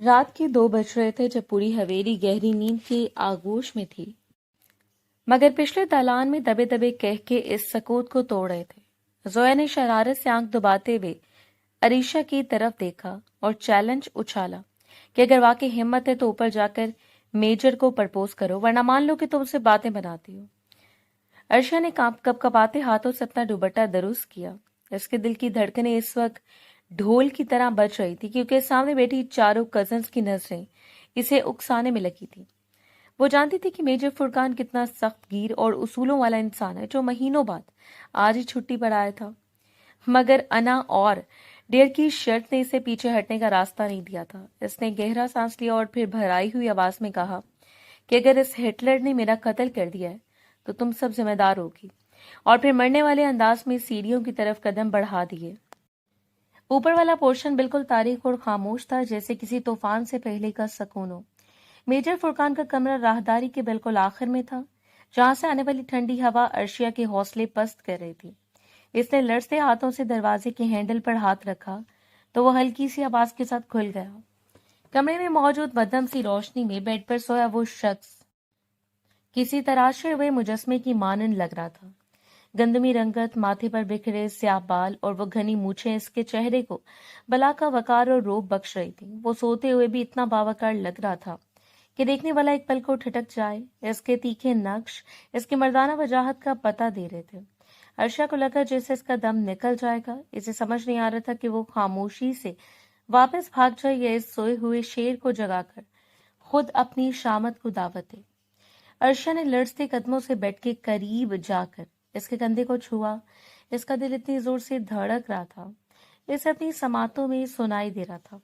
रात के 2 बज रहे थे जब पूरी हवेली गहरी नींद की आगोश में थी, मगर पिछले दालान में दबे दबे कह के इस सकूत को तोड़ रहे थे। जोया ने शरारत से आंख दबाते हुए अरीशा की तरफ देखा और चैलेंज उछाला कि अगर वाकई हिम्मत है तो ऊपर जाकर मेजर को प्रपोज करो, वरना मान लो कि तुम उससे बातें बनाती हो। अर्शा ने कपकपाते हाथों से अपना दुपट्टा दुरुस्त किया। इसके दिल की धड़कनें इस वक्त ढोल की तरह बज रही थी, क्योंकि सामने बैठी चारों कजन्स की नजरें इसे उकसाने में लगी थी। वो जानती थी कि मेजर फुरकान कितना सख्त गिर और उसूलों वाला इंसान है, जो महीनों बाद आज ही छुट्टी पर आया था। मगर अना और डेर की शर्त ने इसे पीछे हटने का रास्ता नहीं दिया था। इसने गहरा सांस लिया और फिर भराई हुई आवाज में कहा कि अगर इस हिटलर ने मेरा कत्ल कर दिया है तो तुम सब जिम्मेदार होगी। और फिर मरने वाले अंदाज में सीढ़ियों की तरफ कदम बढ़ा दिए। ऊपर वाला पोर्शन बिल्कुल तारीख और खामोश था, जैसे किसी तूफान से पहले का सकून हो। मेजर फुरकान का कमरा राहदारी के बिल्कुल आखिर में था, जहां से आने वाली ठंडी हवा अर्शिया के हौसले पस्त कर रही थी। इसने लड़ते हाथों से दरवाजे के हैंडल पर हाथ रखा तो वो हल्की सी आवाज के साथ खुल गया। कमरे में मौजूद मध्यम सी रोशनी में बेड पर सोया वो शख्स किसी तराशे हुए मुजस्मे की मानन लग रहा था। गंदमी रंगत, माथे पर बिखरे स्याह बाल और वो घनी मूछें इसके चेहरे को बला का वकार और रोब बख्श रही थी। वो सोते हुए भी इतना बावकार लग रहा था कि देखने वाला एक पल को ठिठक जाए। इसके तीखे नक्श इसकी मर्दाना वजाहत का पता दे रहे थे। अर्शा को लगा जैसे इसका दम निकल जाएगा। इसे समझ नहीं आ रहा था कि वो खामोशी से वापस भाग जाए या इस सोए हुए शेर को जगाकर खुद अपनी शामत को दावत दे। अर्शा ने लड़ते कदमों से बेड के करीब जाकर इसके कंधे को छुआ। इसका दिल इतनी जोर से धड़क रहा था, इसे अपनी समातों में सुनाई दे रहा था।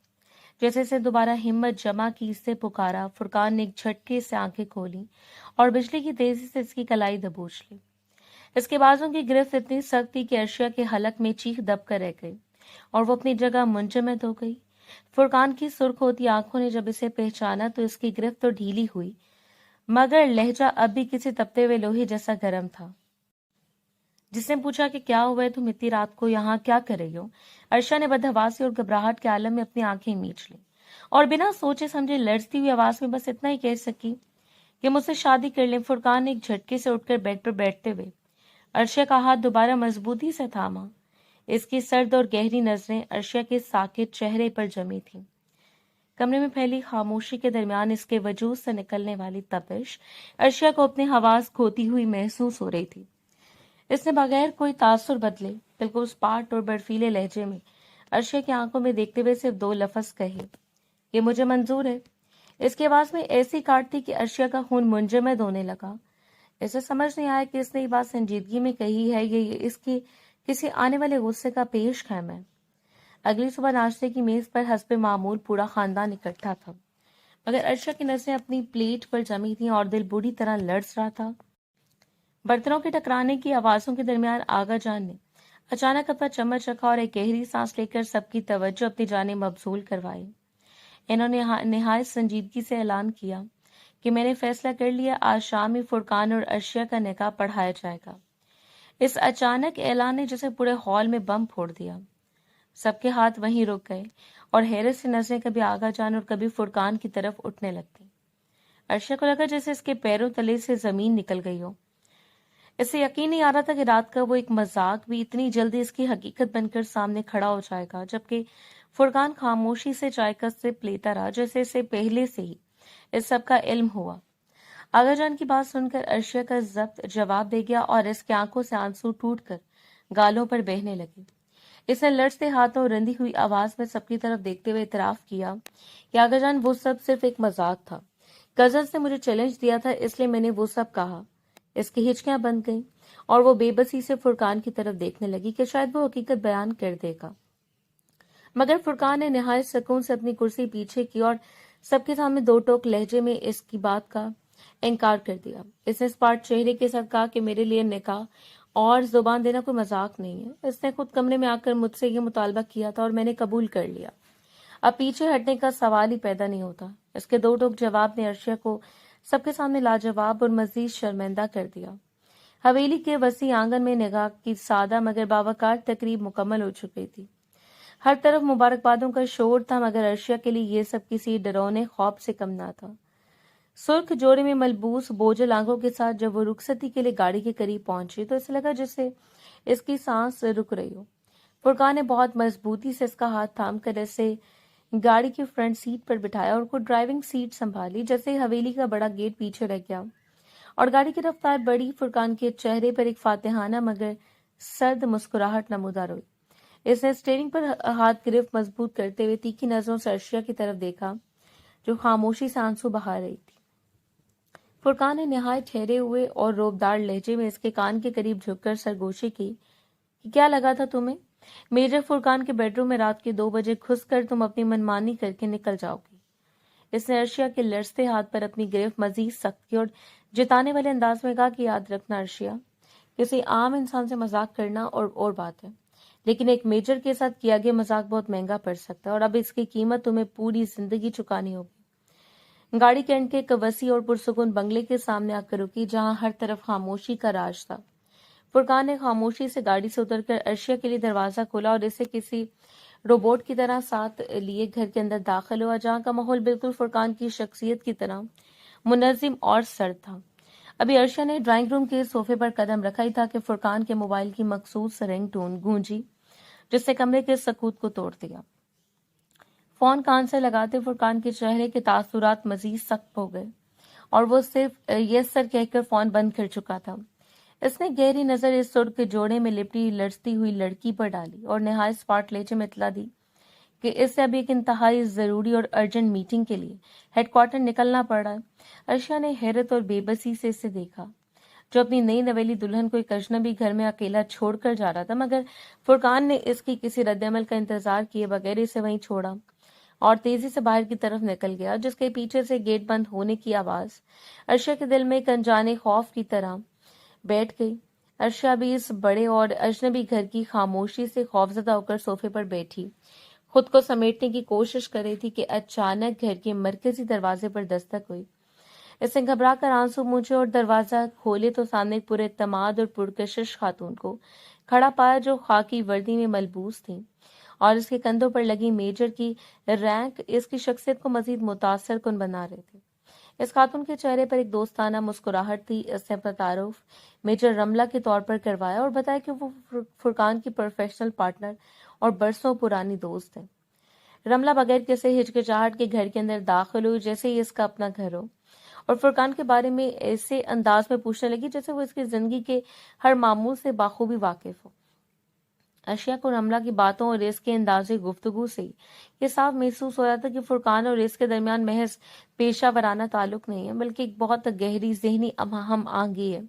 जैसे इसे दोबारा हिम्मत जमा की, इससे पुकारा। फुरकान ने एक झटके से आंखें खोली और बिजली की तेजी से इसकी कलाई दबोच ली। इसके बाजों की गिरफ्त इतनी सख्त थी कि अर्शिया के हलक में चीख दब कर रह गई और वो अपनी जगह मुंजमद हो गई। फुरकान की सुर्ख होती आंखों ने जब इसे पहचाना तो इसकी गिरफ्त तो ढीली हुई, मगर लहजा अब भी किसी तपते हुए लोहे जैसा गर्म था। जिसने पूछा कि क्या हुआ है, तुम इतनी रात को यहाँ क्या कर रही हो? अर्शा ने बदहवासी और घबराहट के आलम में अपनी आंखें मीच ली और बिना सोचे समझे लड़ती हुई आवाज में बस इतना ही कह सकी कि मुझसे शादी कर ले। फुरकान ने एक झटके से उठकर बेड पर बैठते हुए अर्शिया का हाथ दोबारा मजबूती से थामा। इसकी सर्द और गहरी नजरें अर्शिया के साकित चेहरे पर जमी थीं। कमरे में फैली खामोशी के दरमियान इसके वजूद से निकलने वाली तपिश अर्शिया को अपने हवास खोती हुई महसूस हो रही थी। इसने बगैर कोई तासुर बदले बिल्कुल स्पाट और बर्फीले लहजे में अर्शिया की आंखों में देखते हुए सिर्फ 2 लफ्ज कहे, ये मुझे मंजूर है। इसकी आवाज में ऐसी काट थी कि अर्शिया का खून मुंजमद होने लगा। इसे समझ नहीं आया कि इसने ये बात संजीदगी में कही है या ये इसके किसी आने वाले गुस्से का पेश खैम है। अगली सुबह नाश्ते की मेज पर हस्बे मामूल पूरा खानदान इकट्ठा था, मगर अर्शा की नजरें अपनी प्लेट पर जमी थीं और दिल बुरी तरह लड़स रहा था। बर्तनों के टकराने की आवाजों के दरमियान आगा जान ने अचानक अपना चम्मच रखा और एक गहरी सांस लेकर सबकी तवज्जो अपनी जानिब मबजूल करवाई। इन्होंने निहायत संजीदगी से ऐलान किया कि मैंने फैसला कर लिया, आज शाम ही फुरकान और अर्शिया का निकाह पढ़ाया जाएगा। इस अचानक ऐलान ने जैसे पूरे हॉल में बम फोड़ दिया। सबके हाथ वहीं रुक गए और हैरत से नजरें कभी आगा जान और कभी फुरकान की तरफ उठने लगती। अर्शिया को लगा जैसे इसके पैरों तले से जमीन निकल गई हो। इसे यकीन नहीं आ रहा था कि रात का वो एक मजाक भी इतनी जल्दी इसकी हकीकत बनकर सामने खड़ा हो जाएगा। जबकि फुरकान खामोशी से चाय का सिप लेता रहा, जैसे इसे पहले से ही इस सब का इल्म हुआ। आगाजान की बात सुनकर अर्शिया का जब्त जवाब दे गया और इसकी आंखों से आंसू टूटकर गालों पर बहने लगे। इसने लड़ते हाथों और रंधी हुई आवाज में सबकी तरफ देखते हुए इतराफ किया कि आगाजान वो सब सिर्फ एक मजाक था। कजन्स ने मुझे चैलेंज दिया था, इसलिए मैंने वो सब कहा। इसकी हिचकियां बंद गईं और वो बेबसी से फुरकान की तरफ देखने लगी कि शायद वो हकीकत बयान कर देगा। मगर फुरकान ने निहायत सुकून से अपनी कुर्सी पीछे की और सबके सामने 2 टोक लहजे में इसकी बात का इनकार कर दिया। इसने स्पाट चेहरे के साथ कहा कि मेरे लिए निकाह और जुबान देना कोई मजाक नहीं है। इसने खुद कमरे में आकर मुझसे ये मुतालबा किया था और मैंने कबूल कर लिया। अब पीछे हटने का सवाल ही पैदा नहीं होता। इसके 2 टोक जवाब ने अर्शिया को सबके सामने लाजवाब और मजीद शर्मिंदा कर दिया। हवेली के वसी आंगन में निगाह की सादा मगर बावकार तकरीब मुकम्मल हो चुकी थी। ہر طرف مبارکبادوں کا شور تھا، مگر عرشیا کے لیے یہ سب کسی ڈراؤنے خواب سے کم نہ تھا۔ سرخ جوڑے میں ملبوس بوجھل آنکھوں کے ساتھ جب وہ رخصتی کے لیے گاڑی کے قریب پہنچی تو اسے لگا جسے اس کی سانس رک رہی ہو۔ فرقان نے بہت مضبوطی سے اس کا ہاتھ تھام کر اسے گاڑی کی فرنٹ سیٹ پر بٹھایا اور خود ڈرائیونگ سیٹ سنبھالی۔ جیسے حویلی کا بڑا گیٹ پیچھے رہ گیا اور گاڑی کی رفتار بڑی، فرقان کے چہرے پر ایک فاتحانہ مگر سرد مسکراہٹ نمودار ہوئی۔ اس نے اسٹیئرنگ پر ہاتھ گرفت مضبوط کرتے ہوئے تیکھی نظروں سے عرشیا کی طرف دیکھا جو خاموشی سے آنسو بہا رہی تھی۔ فرقان نے نہایت ٹھہرے ہوئے اور روبدار لہجے میں اس کے کان کے قریب جھک کر سرگوشی کی کہ کیا لگا تھا تمہیں؟ میجر فرقان کے بیڈ روم میں رات کے 2 بجے گھس کر تم اپنی منمانی کر کے نکل جاؤ گی۔ اس نے عرشیا کے لرزتے ہاتھ پر اپنی گرفت مزید سخت کی اور جتانے والے انداز میں کہا کہ یاد رکھنا عرشیا، کسی عام انسان سے مذاق کرنا اور بات ہے، لیکن ایک میجر کے ساتھ کیا گیا مذاق بہت مہنگا پڑ سکتا ہے اور اب اس کی قیمت تمہیں پوری زندگی چکانی ہوگی۔ گاڑی کینٹ کے ایک وسیع اور پرسکون بنگلے کے سامنے آ کر رکی جہاں ہر طرف خاموشی کا راج تھا۔ فرقان نے خاموشی سے گاڑی سے اتر کر عرشیا کے لیے دروازہ کھولا اور اسے کسی روبوٹ کی طرح ساتھ لیے گھر کے اندر داخل ہوا جہاں کا ماحول بالکل فرقان کی شخصیت کی طرح منظم اور سرد تھا۔ ابھی عرشیا نے ڈرائنگ روم کے صوفے پر قدم رکھا ہی تھا کہ فرقان کے موبائل کی مخصوص رنگ ٹون گونجی جس نے کمرے کے سکوت کو توڑ دیا۔ فون کان سے لگاتے فرقان کے چہرے کے تاثرات مزید سخت ہو گئے اور وہ صرف یس سر کہہ کر فون بند کر چکا تھا۔ اس نے گہری نظر اس سرخ جوڑے میں لپٹی لرزتی ہوئی لڑکی پر ڈالی اور نہایت اسپاٹ لہجے میں اطلاع دی کہ اس سے ابھی ایک انتہائی ضروری اور ارجنٹ میٹنگ کے لیے ہیڈ کوارٹر نکلنا پڑ رہا ہے۔ عرشیا نے حیرت اور بے بسی سے اسے دیکھا جو اپنی نئی نویلی دلہن کو ایک اجنبی گھر میں اکیلا چھوڑ کر جا رہا تھا، مگر فرقان نے اس کی کسی رد عمل کا انتظار کیے بغیر اسے وہیں چھوڑا اور تیزی سے باہر کی طرف نکل گیا جس کے پیچھے سے گیٹ بند ہونے کی آواز عرشیا کے دل میں ایک انجانے خوف کی طرح بیٹھ گئی۔ عرشیا بھی اس بڑے اور اجنبی گھر کی خاموشی سے خوفزدہ ہو کر صوفے پر بیٹھی خود کو سمیٹنے کی کوشش کر رہی تھی کہ اچانک گھر کے مرکزی دروازے پر دستک ہوئی۔ اس نے گھبرا کر آنسو پونچھے اور دروازہ کھولے تو سامنے ایک پورے اعتماد اور پرکشش خاتون کو کھڑا پایا جو خاکی وردی میں ملبوس تھی اور اس کے کندھوں پر لگی میجر کی رینک اس کی شخصیت کو مزید متاثر کن بنا رہے تھے۔ اس خاتون کے چہرے پر ایک دوستانہ مسکراہٹ تھی۔ اس نے اپنا تعارف میجر رملہ کے طور پر کروایا اور بتایا کہ وہ فرقان کی پروفیشنل پارٹنر اور برسوں پرانی دوست ہے۔ رملہ بغیر کسی ہچکچاہٹ کے گھر کے اندر داخل ہوئی جیسے ہی اس کا اپنا گھر ہو اور فرقان کے بارے میں ایسے انداز میں پوچھنے لگی جیسے وہ اس کی زندگی کے ہر معمول سے بخوبی واقف ہو۔ عرشیا کو رملہ کی باتوں اور اس کے انداز گفتگو سے یہ صاف محسوس ہو رہا تھا کہ فرقان اور اس کے درمیان محض پیشہ ورانہ تعلق نہیں ہے بلکہ ایک بہت گہری ذہنی ہم آہنگی ہے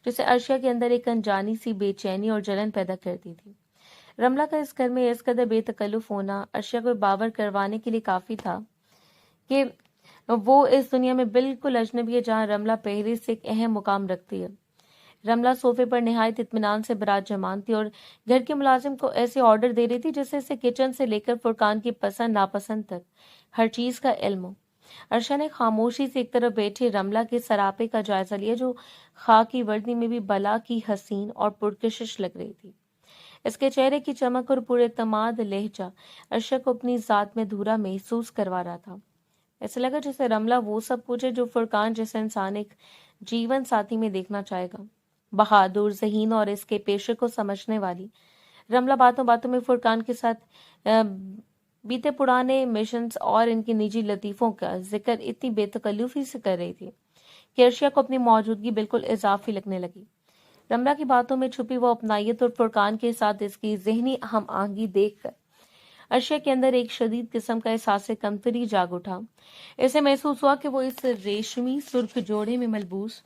جسے عرشیا کے اندر ایک انجانی سی بے چینی اور جلن پیدا کرتی تھی۔ رملہ کا اس گھر میں اس قدر بے تکلف ہونا عرشیا کو باور کروانے کے لیے کافی تھا کہ وہ اس دنیا میں بالکل اجنبی ہے جہاں رملہ پہلے سے ایک اہم مقام رکھتی ہے۔ رملہ صوفے پر نہایت اطمینان سے براجمان تھی اور گھر کے ملازم کو ایسے آرڈر دے رہی تھی جیسے اسے کچن سے لے کر فرقان کی پسند ناپسند تک ہر چیز کا علم ہو۔ عرشیا نے خاموشی سے ایک طرف بیٹھے رملہ کے سراپے کا جائزہ لیا جو خاکی وردی میں بھی بلا کی حسین اور پرکشش لگ رہی تھی۔ اس کے چہرے کی چمک اور پورے اعتماد لہجہ عرشیا کو اپنی ذات میں دھورا محسوس کروا رہا تھا۔ ایسا لگا جیسے رملہ وہ سب کچھ ہے جو فرقان جیسے انسان ایک جیون ساتھی میں دیکھنا چاہے گا، بہادر، ذہین اور اس کے پیشے کو سمجھنے والی۔ رملہ باتوں باتوں میں فرقان کے ساتھ بیتے پرانے مشنز اور ان کی نجی لطیفوں کا ذکر اتنی بے تکلفی سے کر رہی تھی کہ عرشیا کو اپنی موجودگی بالکل اضافی لگنے لگی۔ رملہ کی باتوں میں چھپی وہ اپنائیت اور فرقان کے ساتھ اس کی ذہنی ہم آہنگی دیکھ کر عرشیا کے اندر ایک شدید قسم کا احساس کمتری جاگ اٹھا۔ اسے محسوس ہوا کہ وہ اس ریشمی سرخ جوڑے میں ملبوس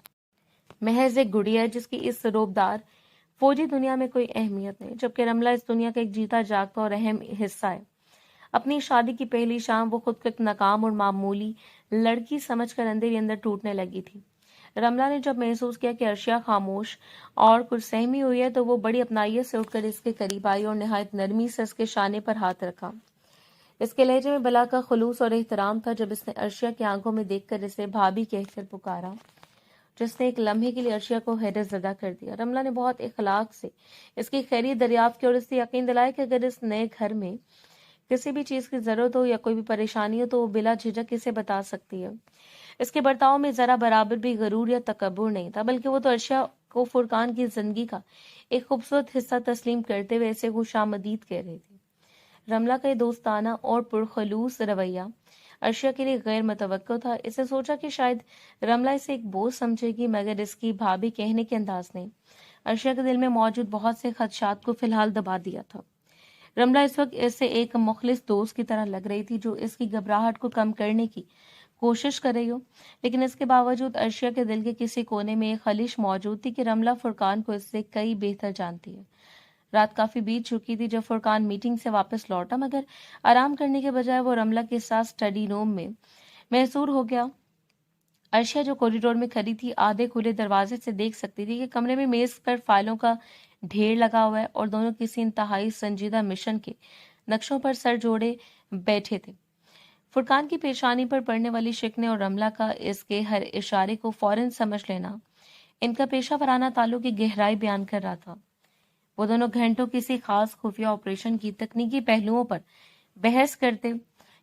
محض ایک گڑیا ہے جس کی اس روبدار فوجی دنیا میں کوئی اہمیت نہیں، جبکہ رملہ اس دنیا کا ایک جیتا جاگتا اور اہم حصہ ہے۔ اپنی شادی کی پہلی شام وہ خود کو ایک ناکام اور معمولی لڑکی سمجھ کر اندر ہی اندر ٹوٹنے لگی تھی۔ رملہ نے جب محسوس کیا کہ عرشیا خاموش اور کچھ سہمی ہوئی ہے تو وہ بڑی اپنائیت سے اٹھ کر اس کے قریب آئی اور نہایت نرمی سے اس کے شانے پر ہاتھ رکھا۔ اس کے لہجے میں بلا کا خلوص اور احترام تھا جب اس نے عرشیا کی آنکھوں میں دیکھ کر اسے بھابھی کہہ کر پکارا، جس نے ایک لمحے کے لیے عرشیا کو حیرت زدہ کر دیا۔ رملہ نے بہت اخلاق سے اس کی خیریت دریافت کی اور اس سے یقین دلایا کہ اگر اس نئے گھر میں کسی بھی چیز کی ضرورت ہو یا کوئی بھی پریشانی ہو تو وہ بلا جھجک اسے بتا سکتی ہے۔ اس کے برتاؤ میں ذرا برابر بھی غرور یا تکبر نہیں تھا، بلکہ وہ تو عرشیا کو فرقان کی زندگی کا ایک خوبصورت حصہ تسلیم کرتے ہوئے اسے خوش آمدید کہہ رہی تھی۔ رملہ کا یہ دوستانہ اور پرخلوص رویہ عرشیا کے لیے غیر متوقع تھا۔ اسے سوچا کہ شاید رملہ اسے ایک بوجھ سمجھے گی، مگر اس کی بھابی کہنے کے انداز نے عرشیا کے دل میں موجود بہت سے خدشات کو فی الحال دبا دیا تھا۔ رملہ اس وقت اسے ایک مخلص دوست کی طرح لگ رہی تھی جو اس کی گھبراہٹ کو کم کرنے کی کوشش کر رہی ہو، لیکن اس کے باوجود عرشیا کے دل کے کسی کونے میں ایک خلش موجود تھی کہ رملہ فرقان کو اس سے کئی بہتر جانتی ہے۔ رات کافی بیت چکی تھی جب فرقان میٹنگ سے واپس لوٹا، مگر آرام کرنے کے بجائے وہ رملہ کے ساتھ اسٹڈی روم میں محصور ہو گیا۔ عرشیا جو کوریڈور میں کھڑی تھی آدھے کھلے دروازے سے دیکھ سکتی تھی کہ کمرے میں میز پر فائلوں کا ڈھیر لگا ہوا ہے اور دونوں کسی انتہائی سنجیدہ مشن کے نقشوں پر سر جوڑے بیٹھے تھے۔ فرقان کی پیشانی پر پڑنے والی شکنیں اور رملہ کا اس کے ہر اشارے کو فوراً سمجھ لینا ان کا پیشہ ورانہ تعلق کی گہرائی بیان کر رہا تھا۔ وہ دونوں گھنٹوں کسی خاص خفیہ آپریشن کی تکنیکی پہلوؤں پر بحث کرتے،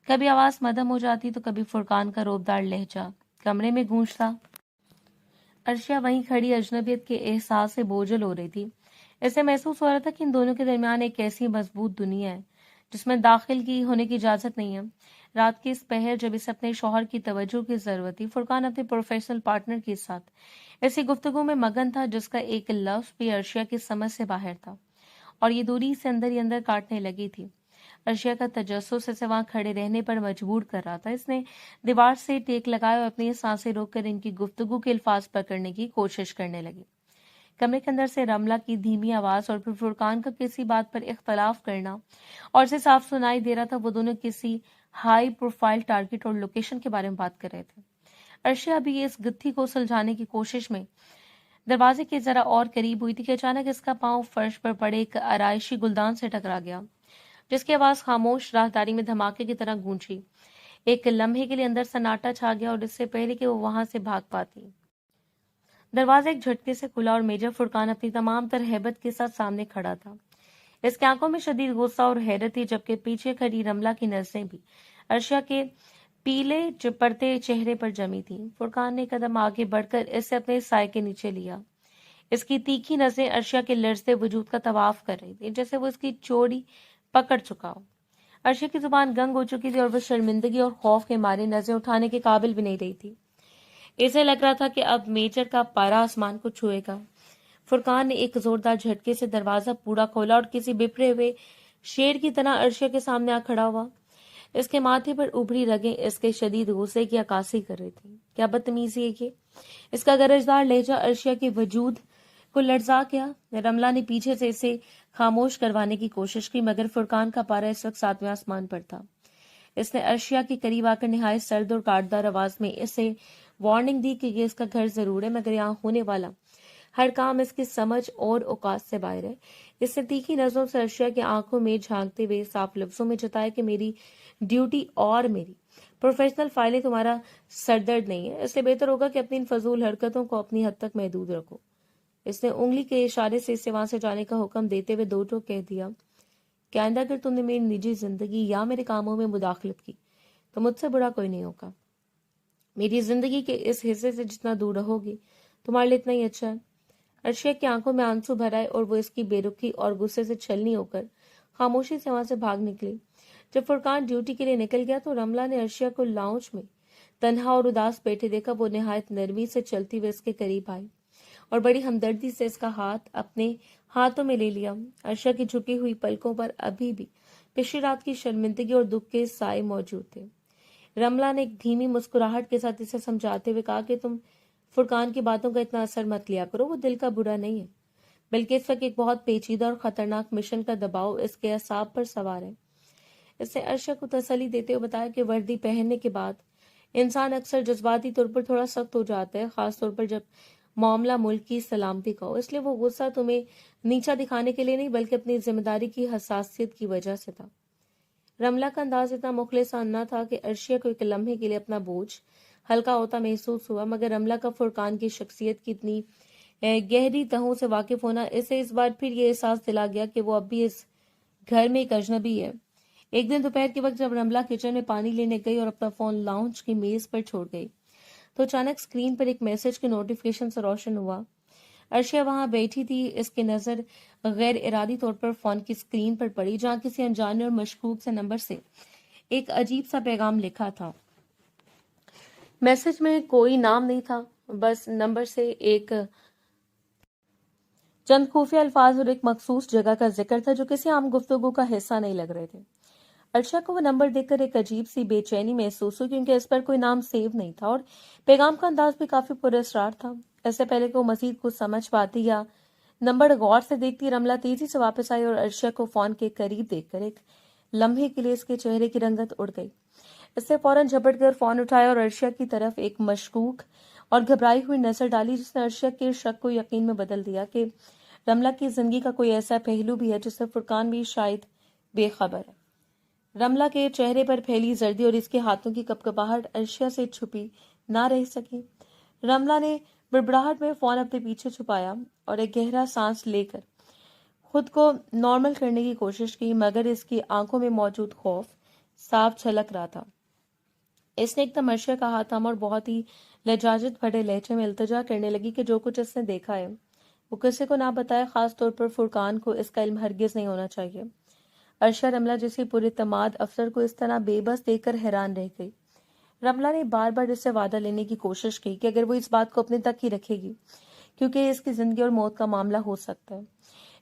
کبھی آواز مدھم ہو جاتی تو کبھی فرقان کا روبدار لہجہ کمرے میں گونجتا۔ عرشیا وہیں کھڑی اجنبیت کے احساس سے بوجھل ہو رہی تھی۔ اسے محسوس ہو رہا تھا کہ ان دونوں کے درمیان ایک ایسی مضبوط دنیا ہے جس میں داخل کی ہونے کی اجازت نہیں ہے۔ رات کے اس پہر جب اسے اپنے شوہر کی توجہ کی ضرورت تھی، فرقان اپنے پروفیشنل پارٹنر کے ساتھ ایسی گفتگو میں مگن تھا جس کا ایک لفظ بھی عرشیا کی سمجھ سے باہر تھا، اور یہ دوری سے اندر ہی اندر کاٹنے لگی تھی۔ عرشیا کا تجسس اسے وہاں کھڑے رہنے پر مجبور کر رہا تھا۔ اس نے دیوار سے ٹیک لگایا اور اپنی سانسیں روک کر ان کی گفتگو کے الفاظ پکڑنے کی کوشش کرنے لگی۔ کمرے کے اندر سے رملہ کی دھیمی آواز اور پھر فرقان کا کسی بات پر اختلاف کرنا اور اسے صاف سنائی دے رہا تھا وہ دونوں کسی ہائی پروفائل ٹارگٹ اور لوکیشن کے بارے میں بات کر رہے تھے۔ عرشیا بھی اس گتھی کو سلجھانے کی کوشش میں دروازے کے ذرا اور قریب ہوئی تھی کہ اچانک اس کا پاؤں فرش پر پڑے ایک آرائشی گلدان سے ٹکرا گیا، جس کی آواز خاموش راہداری میں دھماکے کی طرح گونجی۔ ایک لمحے کے لیے اندر سناٹا چھا گیا اور اس سے پہلے کہ وہ وہاں سے بھاگ پاتی، دروازہ ایک جھٹکے سے کھلا اور میجر فرقان اپنی تمام تر ہیبت کے ساتھ سامنے کھڑا تھا۔ اس کی آنکھوں میں شدید غصہ اور حیرت تھی، جبکہ پیچھے کھڑی رملہ کی نظریں بھی عرشیا کے پیلے چپڑتے چہرے پر جمی تھیں۔ فرقان نے قدم آگے بڑھ کر اسے اپنے سائے کے نیچے لیا۔ اس کی تیکھی نظریں عرشیا کے لرزتے وجود کا طواف کر رہی تھی، جیسے وہ اس کی چوڑی پکڑ چکا ہو۔ عرشیا کی زبان گنگ ہو چکی تھی اور وہ شرمندگی اور خوف کے مارے نظریں اٹھانے کے قابل بھی نہیں رہی تھی۔ اسے لگ رہا تھا کہ اب میجر کا پارا آسمان کو چھوئے گا۔ فرقان نے ایک زوردار جھٹکے سے دروازہ پورا کھولا اور کسی بپھرے ہوئے شیر کی طرح عرشیا کے سامنے آ کھڑا ہوا۔ اس کے ماتھے پر ابھری رگیں اس کے شدید غصے کی عکاسی کر رہی تھی۔ کیا بدتمیزی ہے یہ! اس کا گرجدار لہجہ عرشیا کے وجود کو لرزا گیا۔ رملہ نے پیچھے سے اسے خاموش کروانے کی کوشش کی، مگر فرقان کا پارا اس وقت ساتویں آسمان پر تھا۔ اس نے عرشیا کے قریب آ کر نہایت سرد اور کاٹدار آواز میں اسے وارننگ دی کہ یہ اس کا گھر ضرور ہے، مگر یہاں ہونے والا ہر کام اس کی سمجھ اور اوقات سے باہر ہے۔ اس نے تیکھی نظروں سے عرشیا کی آنکھوں میں جھانکتے ہوئے صاف لفظوں میں جتایا کہ میری ڈیوٹی اور میری پروفیشنل فائلیں تمہارا سردرد نہیں ہے، اس لیے بہتر ہوگا کہ اپنی ان فضول حرکتوں کو اپنی حد تک محدود رکھو۔ اس نے انگلی کے اشارے سے اسے وہاں سے جانے کا حکم دیتے ہوئے دو ٹوک کہہ دیا کہ آئندہ اگر تم نے میری نجی زندگی یا میرے کاموں میں مداخلت کی تو مجھ سے برا کوئی نہیں ہوگا۔ میری زندگی کے اس حصے سے جتنا دور رہو گی تمہارے لیے اتنا ہی اچھا ہے۔ عرشیا کی آنکھوں میں آنسو بھر آئے اور وہ اس کی بے رخی اور غصے سے چھلنی ہو کر خاموشی سے وہاں سے بھاگ نکلی۔ جب فرقان ڈیوٹی کے لیے نکل گیا تو رملہ نے عرشیا کو لاؤنج میں تنہا اور اداس بیٹھے دیکھا۔ وہ نہایت نرمی سے چلتی ہوئے اس کے قریب آئی اور بڑی ہمدردی سے اس کا ہاتھ اپنے ہاتھوں میں لے لیا۔ عرشیا کی جھکی ہوئی پلکوں پر ابھی بھی پچھلی رات کی شرمندگی اور دکھ کے سائے موجود تھے۔ رملہ نے ایک دھیمی مسکراہٹ کے ساتھ اسے سمجھاتے ہوئے کہا کہ تم فرقان کی باتوں کا اتنا اثر مت لیا کرو، وہ دل کا برا نہیں ہے، بلکہ اس وقت ایک بہت پیچیدہ اور خطرناک مشن کا دباؤ اس کے اعصاب پر سوار ہے۔ اس نے عرشیا کو تسلی دیتے ہوئے بتایا کہ وردی پہننے کے بعد انسان اکثر جذباتی طور پر تھوڑا سخت ہو جاتا ہے، خاص طور پر جب معاملہ ملک کی سلامتی کا ہو۔ اس لیے وہ غصہ تمہیں نیچا دکھانے کے لیے نہیں بلکہ اپنی ذمہ داری کی حساسیت کی وجہ سے تھا۔ رملہ کا انداز اتنا مخلصانہ تھا کہ عرشیا کو ایک لمحے کے لیے اپنا بوجھ ہلکا ہوتا محسوس ہوا، مگر رملہ کا فرقان کی شخصیت کی اتنی گہری تہوں سے واقف ہونا اسے اس بار پھر یہ احساس دلا گیا کہ وہ اب بھی اس گھر میں ایک اجنبی ہے۔ ایک دن دوپہر کے وقت جب رملہ کچن میں پانی لینے گئی اور اپنا فون لاؤنج کی میز پر چھوڑ گئی تو اچانک اسکرین پر ایک میسج کے نوٹیفیکیشن سے روشن ہوا۔ عرشیہ وہاں بیٹھی تھی، اس کی نظر غیر ارادی طور پر فون کی اسکرین پر پڑی جہاں کسی انجانے اور مشکوک سے نمبر سے ایک عجیب سا پیغام لکھا تھا۔ میسج میں کوئی نام نہیں تھا، بس نمبر سے ایک چند خفیہ الفاظ اور ایک مخصوص جگہ کا ذکر تھا جو کسی عام گفتگو کا حصہ نہیں لگ رہے تھے۔ عرشیہ کو وہ نمبر دیکھ کر ایک عجیب سی بے چینی محسوس ہوئی کیونکہ اس پر کوئی نام سیو نہیں تھا اور پیغام کا انداز بھی کافی پراسرار تھا۔ اس سے پہلے کہ وہ مزید کچھ سمجھ پاتی یا نمبر غور سے دیکھتی، رملہ تیزی سے واپس آئی اور عرشیہ کو فون کے قریب دیکھ کر ایک لمحے کے لیے اس کے چہرے کی رنگت اڑ گئی۔ اس سے فوراً جھپٹ کر فون اٹھایا اور عرشیہ کی طرف ایک مشکوک اور گھبرائی ہوئی نظر ڈالی جس نے عرشیہ کے شک کو یقین میں بدل دیا کہ رملہ کی زندگی کا کوئی ایسا پہلو بھی ہے جس سے فرقان بھی شاید بے خبر ہے۔ رملہ کے چہرے پر پھیلی زردی اور اس کے ہاتھوں کی کپکپاہٹ عرشیہ سے چھپی نہ رہ سکی۔ رملہ نے بڑبڑاہٹ میں فون اپنے پیچھے چھپایا اور ایک گہرا سانس لے کر خود کو نارمل کرنے کی کوشش کی، مگر اس کی آنکھوں میں موجود خوف صاف جھلک رہا تھا۔ اس نے ایک دم عرشیہ کا ہاتھ تھاما اور بہت ہی لجاجت بھرے لہجے میں التجا کرنے لگی کہ جو کچھ اس نے دیکھا ہے وہ کسی کو نہ بتائے، خاص طور پر فرقان کو اس کا علم ہرگز نہیں ہونا چاہیے۔ عرشیہ رملہ جیسی پراعتماد افسر کو اس طرح بے بس دیکھ کر حیران رہ گئی۔ رملہ نے بار بار اس سے وعدہ لینے کی کوشش کی کہ اگر وہ اس بات کو اپنے تک ہی رکھے گی کیونکہ اس کی زندگی اور موت کا معاملہ ہو سکتا ہے۔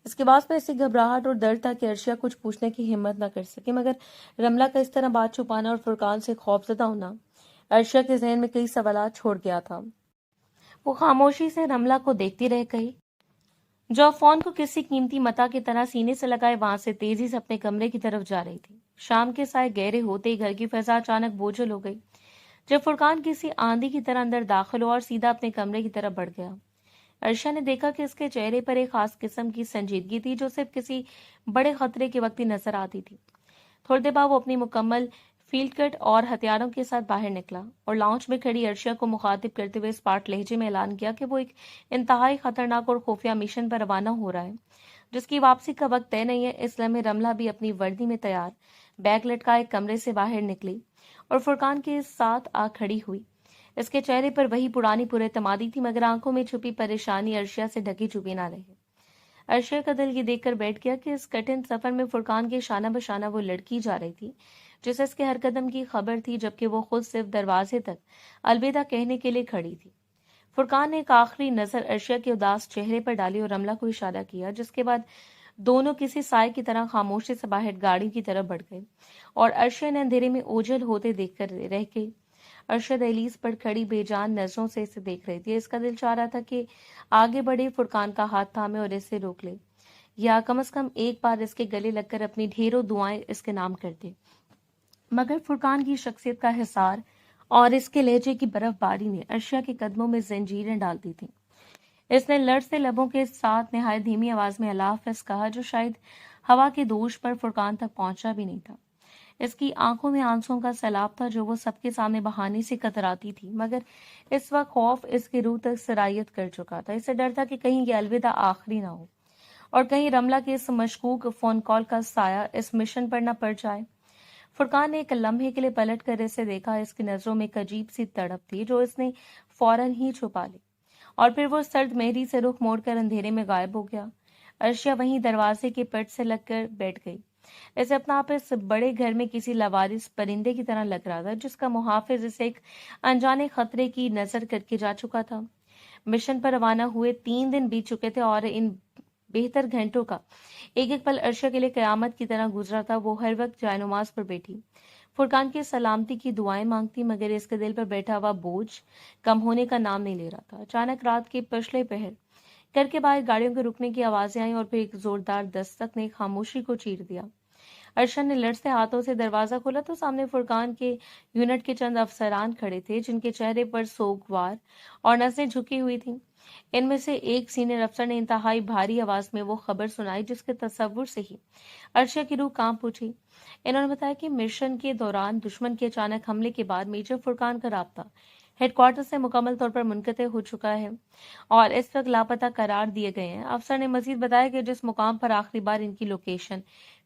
اس کے بعد میں ایسی گھبراہٹ اور ڈر تھا کہ عرشیہ کچھ پوچھنے کی ہمت نہ کر سکے، مگر رملہ کا اس طرح بات چھپانا اور فرقان سے خوفزدہ ہونا عرشیہ کے ذہن میں کئی سوالات چھوڑ گیا تھا۔ وہ خاموشی سے رملہ کو دیکھتی رہ گئی جو فون کو کسی قیمتی متاع کی طرح سینے سے لگائے وہاں سے تیزی سے اپنے کمرے کی طرف جا رہی تھی۔ شام کے سائے گہرے ہوتے ہی گھر کی فضا اچانک بوجھل ہو گئی جب فرقان کسی آندھی کی طرح اندر داخل ہوا اور سیدھا اپنے کمرے کی طرف بڑھ گیا۔ عرشیہ نے دیکھا کہ اس کے چہرے پر ایک خاص قسم کی سنجیدگی تھی جو صرف کسی بڑے خطرے کے وقت ہی نظر آتی تھی۔ تھوڑی دیر بعد وہ اپنی مکمل فیلڈ کٹ اور ہتھیاروں کے ساتھ باہر نکلا اور لاؤنج میں کھڑی عرشیہ کو مخاطب کرتے ہوئے اسپاٹ لہجے میں اعلان کیا کہ وہ ایک انتہائی خطرناک اور خفیہ مشن پر روانہ ہو رہا ہے جس کی واپسی کا وقت طے نہیں ہے۔ اس لمحے رملہ بھی اپنی وردی میں تیار بیگ لٹکائے کمرے سے باہر نکلی اور فرقان کے ساتھ آ کھڑی ہوئی۔ اس کے چہرے پر وہی پرانی پراعتمادی تھی مگر آنکھوں میں چھپی پریشانی عرشیہ سے ڈھکی چھپی نہ رہی۔ عرشیہ کا دل یہ دیکھ کر بیٹھ گیا کہ اس کٹھن سفر میں فرقان کے شانہ بشانہ وہ لڑکی جا رہی تھی جسے اس کے ہر قدم کی خبر تھی، جبکہ وہ خود صرف دروازے تک الوداع کہنے کے لیے کھڑی تھی۔ فرقان نے ایک آخری نظر عرشیہ کے اداس چہرے پر ڈالی اور رملہ کو اشارہ کیا، جس کے بعد دونوں کسی سائے کی طرح خاموشی سے باہر گاڑی کی طرف بڑھ گئے اور عرشیہ نے اندھیرے میں اوجھل ہوتے دیکھ کر رہ گئی۔ عرشیہ دہلیز پر کھڑی بے جان نظروں سے اسے دیکھ رہی تھی۔ اس کا دل چاہ رہا تھا کہ آگے بڑھے، فرقان کا ہاتھ تھامے اور اسے روک لے یا کم از کم ایک بار اس کے گلے لگ کر اپنی ڈھیروں دعائیں اس کے نام کر دے، مگر فرقان کی شخصیت کا حصار اور اس کے لہجے کی برف باری نے عرشیہ کے قدموں میں زنجیریں ڈال دی تھیں۔ اس نے لرزتے لبوں کے ساتھ نہایت دھیمی آواز میں اللہ حافظ کہا جو شاید ہوا کے دوش پر فرقان تک پہنچا بھی نہیں تھا۔ اس کی آنکھوں میں آنسوں کا سیلاب تھا جو وہ سب کے سامنے بہانے سے کتراتی تھی، مگر اس وقت خوف اس کی روح تک سرایت کر چکا تھا۔ اسے ڈر تھا کہ کہیں یہ الوداع آخری نہ ہو اور کہیں رملہ کے اس مشکوک فون کال کا سایہ اس مشن پر نہ پڑ جائے۔ فرقان نے ایک لمحے کے لیے پلٹ کر اسے دیکھا۔ اس کی نظروں میں ایک عجیب سی تڑپ تھی جو اس نے فوراً ہی چھپا لی اور پھر وہ سرد مہری سے رخ موڑ کر اندھیرے میں غائب ہو گیا۔ عرشیہ وہیں دروازے کے پٹ سے لگ کر بیٹھ گئی۔ اسے اپنا آپ اس بڑے گھر میں کسی لاوارث پرندے کی طرح لگ رہا تھا جس کا محافظ اسے ایک انجانے خطرے کی نظر کر کے جا چکا تھا۔ مشن پر روانہ ہوئے 3 دن بیت چکے تھے اور ان بہتر گھنٹوں کا ایک ایک پل عرشیہ کے لیے قیامت کی طرح گزرا تھا۔ وہ ہر وقت جائے نماز پر بیٹھی فرقان کی سلامتی کی دعائیں مانگتی، مگر اس کے دل پر بیٹھا ہوا بوجھ کم ہونے کا نام نہیں لے رہا تھا۔ اچانک رات کے پچھلے پہر گھر کے باہر گاڑیوں کے رکنے کی آوازیں آئیں اور پھر ایک زوردار دستک نے خاموشی کو چیر دیا۔ عرشیہ نے لرزتے ہاتھوں سے دروازہ کھولا تو سامنے فرقان کے یونٹ کے چند افسران کھڑے تھے جن کے چہرے پر سوگوار اور نظریں جھکی ہوئی تھیں۔ ان میں سے ایک سینئر افسر نے انتہائی بھاری آواز میں وہ خبر سنائی جس کے تصور سے ہی عرشیہ کی روح کانپ اٹھی۔ انہوں نے بتایا کہ مشن کے دوران دشمن کے اچانک حملے کے بعد میجر فرقان کا رابطہ ہیڈ کوارٹر سے مکمل طور پر منقطع ہو چکا ہے اور اس وقت لاپتہ قرار دیے گئے ہیں۔ افسر نے مزید بتایا کہ جس مقام پر آخری بار ان کی لوکیشن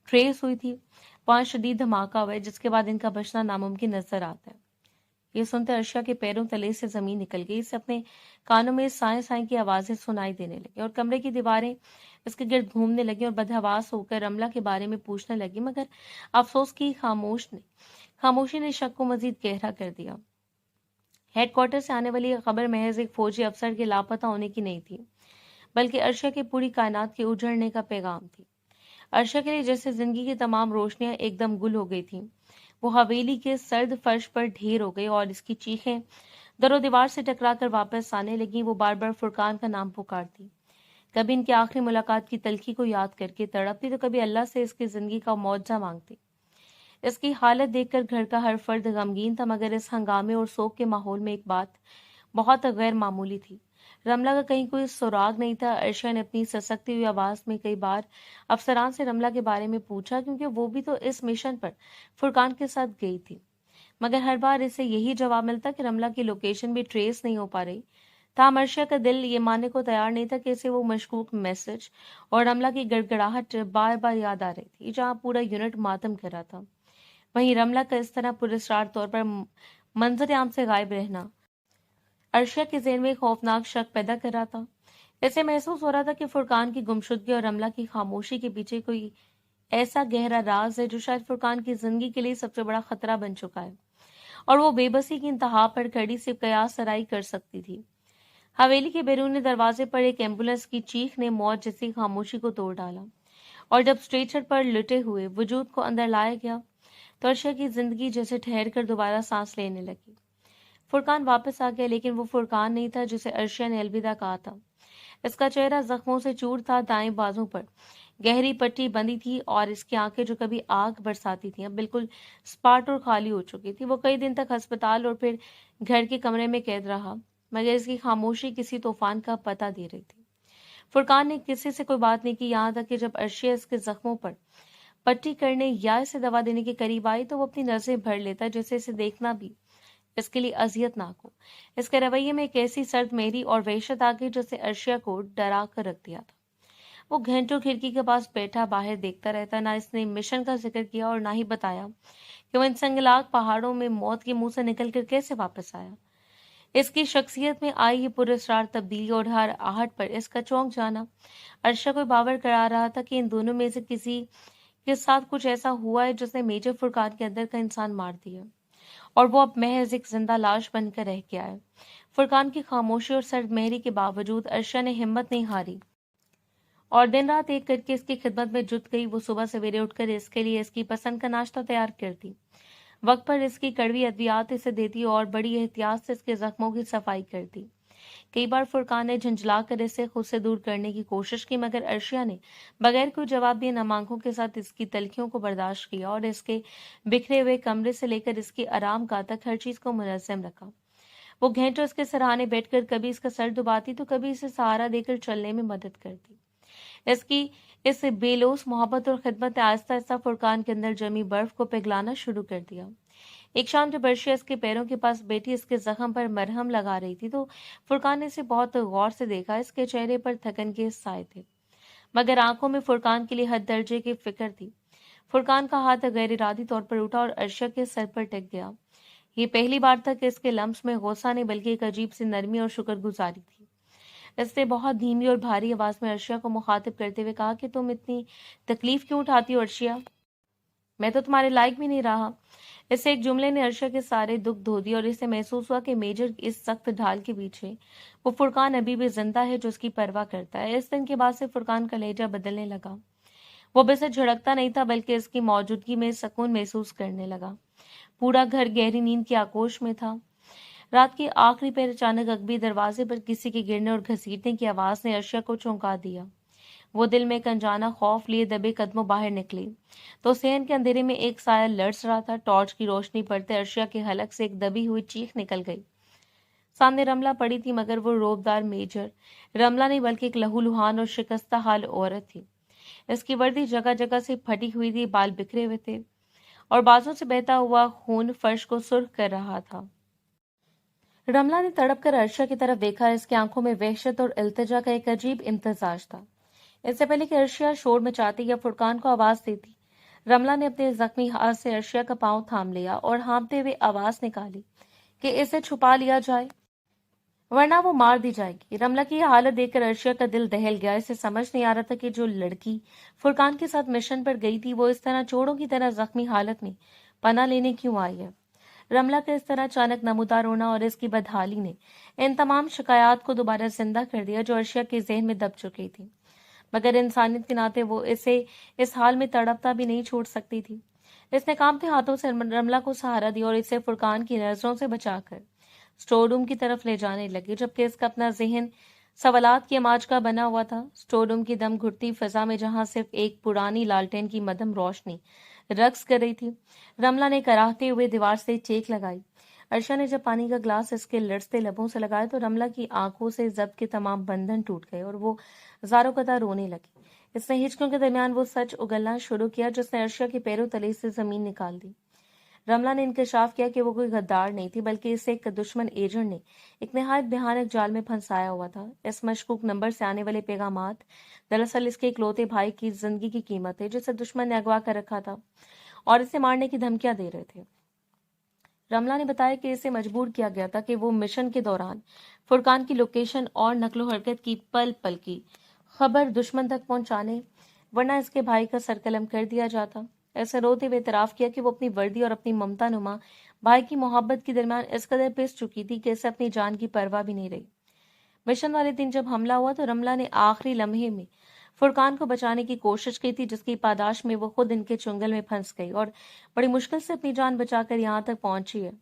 ٹریس ہوئی تھی वहां शदीद धमाका हुआ है, जिसके बाद इनका बचना नामुमकिन नजर आता है। ये सुनते अर्शिया के पैरों तले से जमीन निकल गई। इसे अपने कानों में साए साए की आवाजें सुनाई देने लगी और कमरे की दीवारें इसके गिर्द घूमने लगी और बदहवास होकर रमला के बारे में पूछने लगी, मगर अफसोस की खामोशी ने शक को मजीद गहरा कर दिया। हेडक्वार्टर से आने वाली यह खबर महज एक फौजी अफसर के लापता होने की नहीं थी, बल्कि अर्शिया की पूरी कायनात के उजड़ने का पैगाम थी। अर्शिया के लिए जैसे जिंदगी की तमाम रोशनियां एकदम गुल हो गई थीं। वो हवेली के सर्द फर्श पर ढेर हो गई और इसकी चीखें दरो दीवार से टकराकर वापस आने लगी। वो बार बार फुरकान का नाम पुकारती, कभी इनकी आखिरी मुलाकात की तलखी को याद करके तड़पती, तो कभी अल्लाह से इसकी जिंदगी का मुआवजा मांगती। इसकी हालत देखकर घर का हर फर्द गमगीन था, मगर इस हंगामे और शोक के माहौल में एक बात बहुत गैर मामूली थी। रमला का कहीं कोई सुराग नहीं था। अर्शिया ने अपनी ससकती हुई आवाज में कई बार अफसरान से रमला के बारे में पूछा, क्योंकि वो भी तो इस मिशन पर फुरकान के साथ गई थी, मगर हर बार इसे यही जवाब मिलता कि रमला की लोकेशन भी ट्रेस नहीं हो पा रही। ताहम अर्शिया का दिल ये मानने को तैयार नहीं था कि इसे वो मशकूक मैसेज और रमला की गड़गड़ाहट बार बार याद आ रही थी, जहाँ पूरा यूनिट मातम कर रहा था। वहीं रमला का इस तरह पुरस्कार तौर पर मंजर आम से गायब रहना अर्शिया के ज़हन में खौफनाक शक पैदा कर रहा था। ऐसे महसूस हो रहा था कि फुरकान की गुमशुदगी और रमला की खामोशी के पीछे कोई ऐसा गहरा राज है जो शायद फुरकान की जिंदगी के लिए सबसे बड़ा खतरा बन चुका है, और वो बेबसी की इंतहा पर खड़ी सिर्फ कयास सराई कर सकती थी। हवेली के बैरूनी दरवाजे पर एक एम्बुलेंस की चीख ने मौत जैसी खामोशी को तोड़ डाला, और जब स्ट्रेचर पर लुटे हुए वजूद को अंदर लाया गया तो अर्शिया की जिंदगी जैसे ठहर कर दोबारा सांस लेने लगी। फुरकान वापस आ गया, लेकिन वो फुरकान नहीं था जिसे अर्शिया ने अलविदा कहा था। इसका चेहरा जख्मों से चूर था, दाएं बाजू पर गहरी पट्टी बंधी थी और इसकी आंखें जो कभी आग बरसाती थी अब बिल्कुल स्पाट और खाली हो चुकी थी। वो कई दिन तक अस्पताल और फिर घर के कमरे में कैद रहा, मगर इसकी खामोशी किसी तूफान का पता दे रही थी। फुरकान ने किसी से कोई बात नहीं की, यहाँ तक कि जब अर्शिया इसके जख्मों पर पट्टी करने या इसे दवा देने के करीब आई तो वो अपनी नजरें भर लेता, जैसे इसे देखना भी इसके लिए अजियतनाक हो। इसके रवैये में एक ऐसी सर्द मेरी और वहशत आ गई जिससे अर्शिया को डरा कर रख दिया था। वो घंटों खिड़की के पास बैठा बाहर देखता रहता। ना इसने मिशन का जिक्र किया और ना ही बताया कि वो इन संगलाग पहाड़ों में मौत के मुंह से निकलकर कैसे वापस आया। इसकी शख्सियत में आई ये पुरस्कार तब्दीली और हर आहट पर इसका चौंक जाना अर्शिया को बावर करा रहा था कि इन दोनों में से किसी के साथ कुछ ऐसा हुआ है जिसने मेजर फुरकान के अंदर का इंसान मार दिया, और वो अब महज एक जिंदा लाश बनकर रह गया है। फुरकान की खामोशी और सर्द मेहरी के बावजूद अर्शिया ने हिम्मत नहीं हारी और दिन रात एक करके इसकी खिदमत में जुट गई। वो सुबह सवेरे उठकर इसके लिए इसकी पसंद का नाश्ता तैयार करती, वक्त पर इसकी कड़वी अद्वियात इसे देती और बड़ी एहतियात से इसके जख्मों की सफाई करती। कई बार फुरकान ने झंझला कर इसे खुद से दूर करने की कोशिश की, मगर अर्शिया ने बगैर कोई जवाब दिए नम आंखों के साथ इसकी तलखियों को बर्दाश्त किया और इसके बिखरे हुए कमरे से लेकर इसकी आराम गाह तक हर चीज को मुनज़्ज़म रखा। वो घंटों इसके सराहने बैठकर कभी इसका सर दुबाती तो कभी इसे सहारा देकर चलने में मदद करती। इसकी इस बेलोस मोहब्बत और खिदमत ने आहिस्ता आहिस्ता फुरकान के अंदर जमी बर्फ को पिघलाना शुरू कर दिया। एक शाम जब अर्शिया इसके पैरों के पास बैठी इसके जख्म पर मरहम लगा रही थी तो फुरकान ने इसे बहुत गौर से देखा। इसके चेहरे पर थकन के साए थे, मगर आंखों में फुरकान के लिए हद दर्जे की फिक्र थी। फुरकान का हाथ गैर इरादी तौर पर उठा और अर्शिया के सर पर टिक गया। ये पहली बार था कि इसके लम्स में गुस्सा नहीं बल्कि एक अजीब सी नरमी और शुक्रगुजारी थी। इसने बहुत धीमी और भारी आवाज में अर्शिया को मुखातिब करते हुए कहा कि तुम इतनी तकलीफ क्यों उठाती हो अर्शिया, मैं तो तुम्हारे लायक भी नहीं रहा। इस एक जुमले ने अर्शिया के सारे दुख धो दिए और इसे महसूस हुआ कि मेजर इस सख्त ढाल के पीछे वो फुरकान अभी भी जिंदा है जो उसकी परवाह करता है। इस दिन के बाद से फुरकान का लहजा बदलने लगा। वो अब इसे झिड़कता नहीं था बल्कि इसकी मौजूदगी में सुकून महसूस करने लगा। पूरा घर गहरी नींद के आगोश में था। रात की आखिरी पहर अचानक अकबी दरवाजे पर किसी के गिरने और घसीटने की आवाज ने अर्शिया को चौंका दिया। वो दिल में एक अनजाना खौफ लिए दबे कदमों बाहर निकली तो सहन के अंधेरे में एक साया लड़स रहा था। टॉर्च की रोशनी पड़ते अर्शिया के हलक से एक दबी हुई चीख निकल गई। सामने रमला पड़ी थी, मगर वो रोबदार मेजर रमला नहीं बल्कि एक लहूलुहान और शिकस्ता हाल औरत थी। इसकी वर्दी जगह जगह से फटी हुई थी, बाल बिखरे हुए थे और बाजों से बहता हुआ खून फर्श को सुर्ख कर रहा था। रमला ने तड़प कर अर्शिया की तरफ देखा। इसकी आंखों में वहशत और इल्तिजा का एक अजीब इम्तिजाज था। इससे पहले कि अर्शिया शोर मचाती या फुरकान को आवाज देती, रमला ने अपने जख्मी हाथ से अर्शिया का पांव थाम लिया और हाँफते हुए आवाज निकाली कि इसे छुपा लिया जाए वरना वो मार दी जाएगी। रमला की यह हालत देखकर अर्शिया का दिल दहल गया। इसे समझ नहीं आ रहा था कि जो लड़की फुरकान के साथ मिशन पर गई थी वो इस तरह चोरों की तरह जख्मी हालत में पनाह लेने क्यों आई है। रमला का इस तरह अचानक नमूदार होना और इसकी बदहाली ने इन तमाम शिकायत को दोबारा जिंदा कर दिया जो अर्शिया के जहन में दब चुकी थी, मगर इंसानियत के नाते वो इसे इस हाल में तड़पता भी नहीं छोड़ सकती थी। इसने कांपते हाथों से रमला को सहारा दिया और इसे फुरकान की नजरों से बचाकर स्टोर रूम की तरफ ले जाने लगे, जबकि इसका अपना जहन सवालात की अमाज का बना हुआ था। स्टोर रूम की दम घुटती फिजा में जहां सिर्फ एक पुरानी लालटेन की मदम रोशनी रक्स कर रही थी, रमला ने कराहते हुए दीवार से चेक लगाई। अर्शा ने जब पानी का ग्लास इसके लड़ते लबों से लगाया तो रमला की आंखों से जब्त के तमाम बंधन टूट गए और वो ज़ारो कदा रोने लगी। इसने हिचकों के दरमियान वो सच उगलना शुरू किया जिसने अर्शा के पैरों तले से जमीन निकाल दी। रमला ने इंकशाफ किया कि वो कोई गद्दार नहीं थी, बल्कि इसे एक दुश्मन एजेंट ने एक निहायत भयानक जाल में फंसाया हुआ था। इस मशकूक नंबर से आने वाले पैगामात दरअसल इसके इकलौते भाई की जिंदगी की कीमत है जिसे दुश्मन ने अगवा कर रखा था और इसे मारने की धमकियां दे रहे थे। रमला ने बताया कि इसे मजबूर किया गया था कि वो मिशन के दौरान फुरकान की लोकेशन और नकलो हरकत की पल पल की खबर दुश्मन तक पहुंचाने, वरना इसके भाई का सरकलम कर दिया जाता। ऐसे रोते हुए इतराफ किया कि वो अपनी वर्दी और अपनी ममता नुमा भाई की मोहब्बत के दरमियान इस कदर पिस चुकी थी कि इसे अपनी जान की परवाह भी नहीं रही। मिशन वाले दिन जब हमला हुआ तो रमला ने आखिरी लम्हे में फुरकान को बचाने की कोशिश की थी, जिसकी पादाश में वो खुद इनके चुंगल में फंस गई और बड़ी मुश्किल से अपनी जान बचाकर यहाँ तक पहुंची है।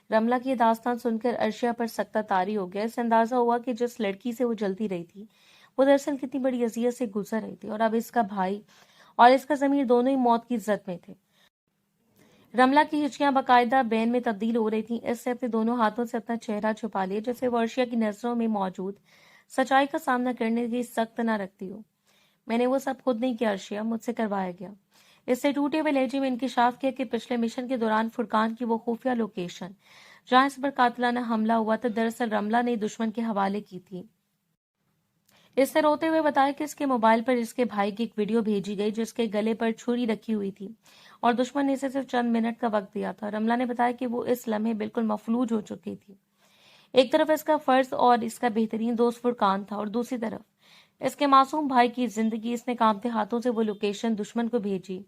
रमला की दास्तान सुनकर अर्शिया पर सख्ता तारी हो गया। इसे अंदाजा हुआ कि जिस लड़की से वो जलती रही थी वो दरअसल कितनी बड़ी अजियत से गुजर रही थी और अब इसका भाई और इसका जमीर दोनों ही मौत की जद में थे। रमला की हिचकियां बाकायदा बैन में तब्दील हो रही थीं। इससे अपने दोनों हाथों से अपना चेहरा छुपा लिया जैसे वो अर्शिया की नजरों में मौजूद सच्चाई का सामना करने की सख्त न रखती हो। मैंने वो सब खुद नहीं किया अर्शिया, मुझसे करवाया गया। इससे टूटे हुए लहजे में इंकिशाफ किया कि पिछले मिशन के दौरान फुरकान की वो खुफिया लोकेशन जहां इस पर कातिलाना हमला हुआ था दरअसल रमला ने दुश्मन के हवाले की थी। इसने रोते हुए बताया कि इसके मोबाइल पर इसके भाई की एक वीडियो भेजी गई जिसके गले पर छुरी रखी हुई थी और दुश्मन ने इसे सिर्फ चंद मिनट का वक्त दिया था। रमला ने बताया कि वो इस लम्हे बिल्कुल मफलूज हो चुकी थी। एक तरफ इसका फर्ज और इसका बेहतरीन दोस्त फुरकान था और दूसरी तरफ इसके मासूम भाई की जिंदगी। इसने कांपते हाथों से वो लोकेशन दुश्मन को भेजी,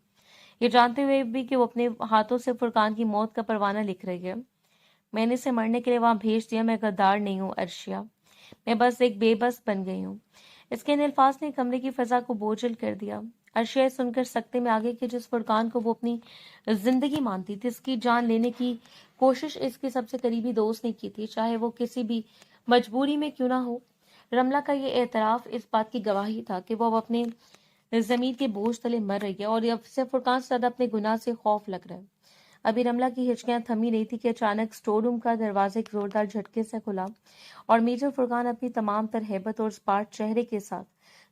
ये जानते हुए भी कि वो अपने हाथों से फुरकान की मौत का परवाना लिख रही है। मैंने इसे मरने के लिए वहां भेज दिया। मैं गद्दार नहीं हूँ अर्शिया, मैं बस एक बेबस बन गई हूँ। इसके इन अल्फाज ने कमरे की फिजा को बोझिल कर दिया। अर्शिया सुनकर सकते में आ गई कि जिस फुरकान को वो अपनी जिंदगी मानती थी, इसकी जान लेने की कोशिश इसके सबसे करीबी दोस्त ने की थी, चाहे वो किसी भी मजबूरी में क्यों ना हो। रमला का ये एतराफ इस बात की गवाही था कि वो अब अपने जमीर के बोझ तले मर रही है और अब से फुरकान से ज्यादा अपने गुनाह से खौफ लग रहा है। अभी रमला की हिचकियां थमी नहीं थी कि अचानक स्टोर रूम का दरवाजा एक जोरदार झटके से खुला और मेजर फुरकान अपनी तमाम तर हैबत और स्पार्ट चेहरे के साथ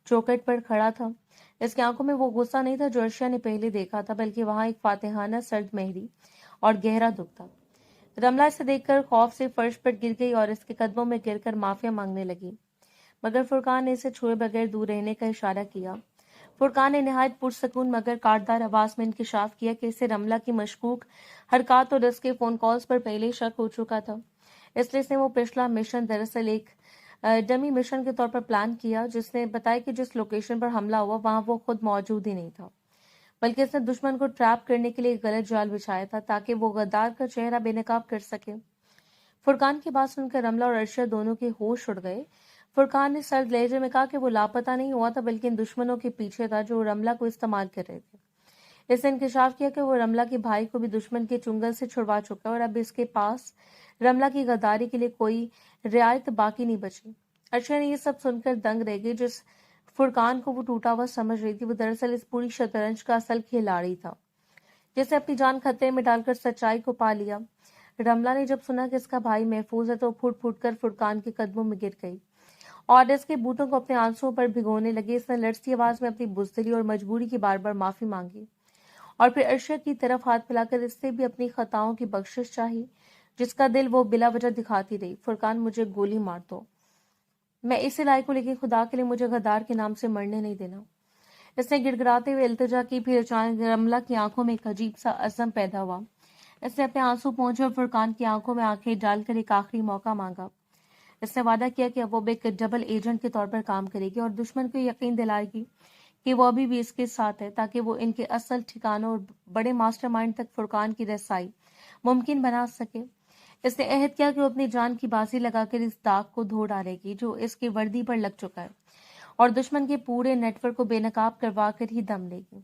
चौखट पर खड़ा था। इसकी आंखों में वो गुस्सा नहीं था जो अर्शिया ने पहले देखा था, बल्कि वहां एक फातिहाना सर्द मेहरी और गहरा दुख था। रमला इसे देखकर खौफ से फर्श पर गिर गई और इसके कदमों में गिरकर माफिया मांगने लगी, मगर फुरकान ने इसे छुए बगैर दूर रहने का इशारा किया। फुरकान ने निहायत पुरसकून मगर काटदार आवाज में इंकिशाफ किया कि इसे रमला की मशकूक हरकत और इसके फोन कॉल्स पर पहले शक हो चुका था, इसलिए इसने वो पिछला मिशन दरअसल एक डमी मिशन के तौर पर प्लान किया। जिसने बताया कि जिस लोकेशन पर हमला हुआ वहां वो खुद मौजूद ही नहीं था, बल्कि इसने दुश्मन को ट्रैप करने के लिए एक गलत जाल बिछाया था ताकि वो गद्दार का चेहरा बेनकाब कर सके। फुरकान की बात सुनकर रमला और अर्शद दोनों के होश उड़ गए। फुरकान ने सर्द लहजे में कहा कि वो लापता नहीं हुआ था बल्कि इन दुश्मनों के पीछे था जो रमला को इस्तेमाल कर रहे थे। इसने इंकशाफ किया कि वो रमला के भाई को भी दुश्मन के चुंगल से छुड़वा चुका है और अब इसके पास रमला की गद्दारी के लिए कोई रियायत बाकी नहीं बची। अर्शद ने यह सब सुनकर दंग रह गई। जिस फुरकान को वो टूटा हुआ समझ रही थी वो दरअसल इस पूरी शतरंज का असल खिलाड़ी था, जिसे अपनी जान खतरे में डालकर सच्चाई को पा लिया। रमला ने जब सुना कि इसका भाई महफूज है तो फुट फुट कर फुरकान के कदमों में गिर गई और इसके बूटों को अपने आंसुओं पर भिगोने लगी। इसने लड़ती आवाज में अपनी बुज़दिली और मजबूरी की बार बार माफी मांगी और फिर अर्शद की तरफ हाथ फैलाकर इससे भी अपनी खताओं की बख्शिश चाही, जिसका दिल वो बिला वजह दिखाती रही। फुरकान, मुझे गोली मार दो, मैं इस लायक हूं, लेकिन खुदा के लिए मुझे गद्दार के नाम से मरने नहीं देना। اس نے گڑگڑاتے ہوئے التجا کی، پھر اچانک رملہ کی آنکھوں میں ایک عجیب سا عزم پیدا ہوا۔ اس نے اپنے آنسو پہنچے اور فرقان کی آنکھوں میں آنکھیں ڈال کر ایک آخری موقع مانگا۔ اس نے وعدہ کیا کہ اب وہ ایک ڈبل ایجنٹ کے طور پر کام کرے گی اور دشمن کو یقین دلائے گی کہ وہ ابھی بھی اس کے ساتھ ہے، تاکہ وہ ان کے اصل ٹھکانوں اور بڑے ماسٹر مائنڈ تک فرقان کی رسائی ممکن بنا سکے۔ اس نے عہد کیا کہ وہ اپنی جان کی بازی لگا کر اس داغ کو دھو ڈالے گی جو اس کی وردی پر لگ چکا ہے، اور دشمن کے پورے نیٹ ورک کو بے نقاب کروا کر ہی دم لے گی۔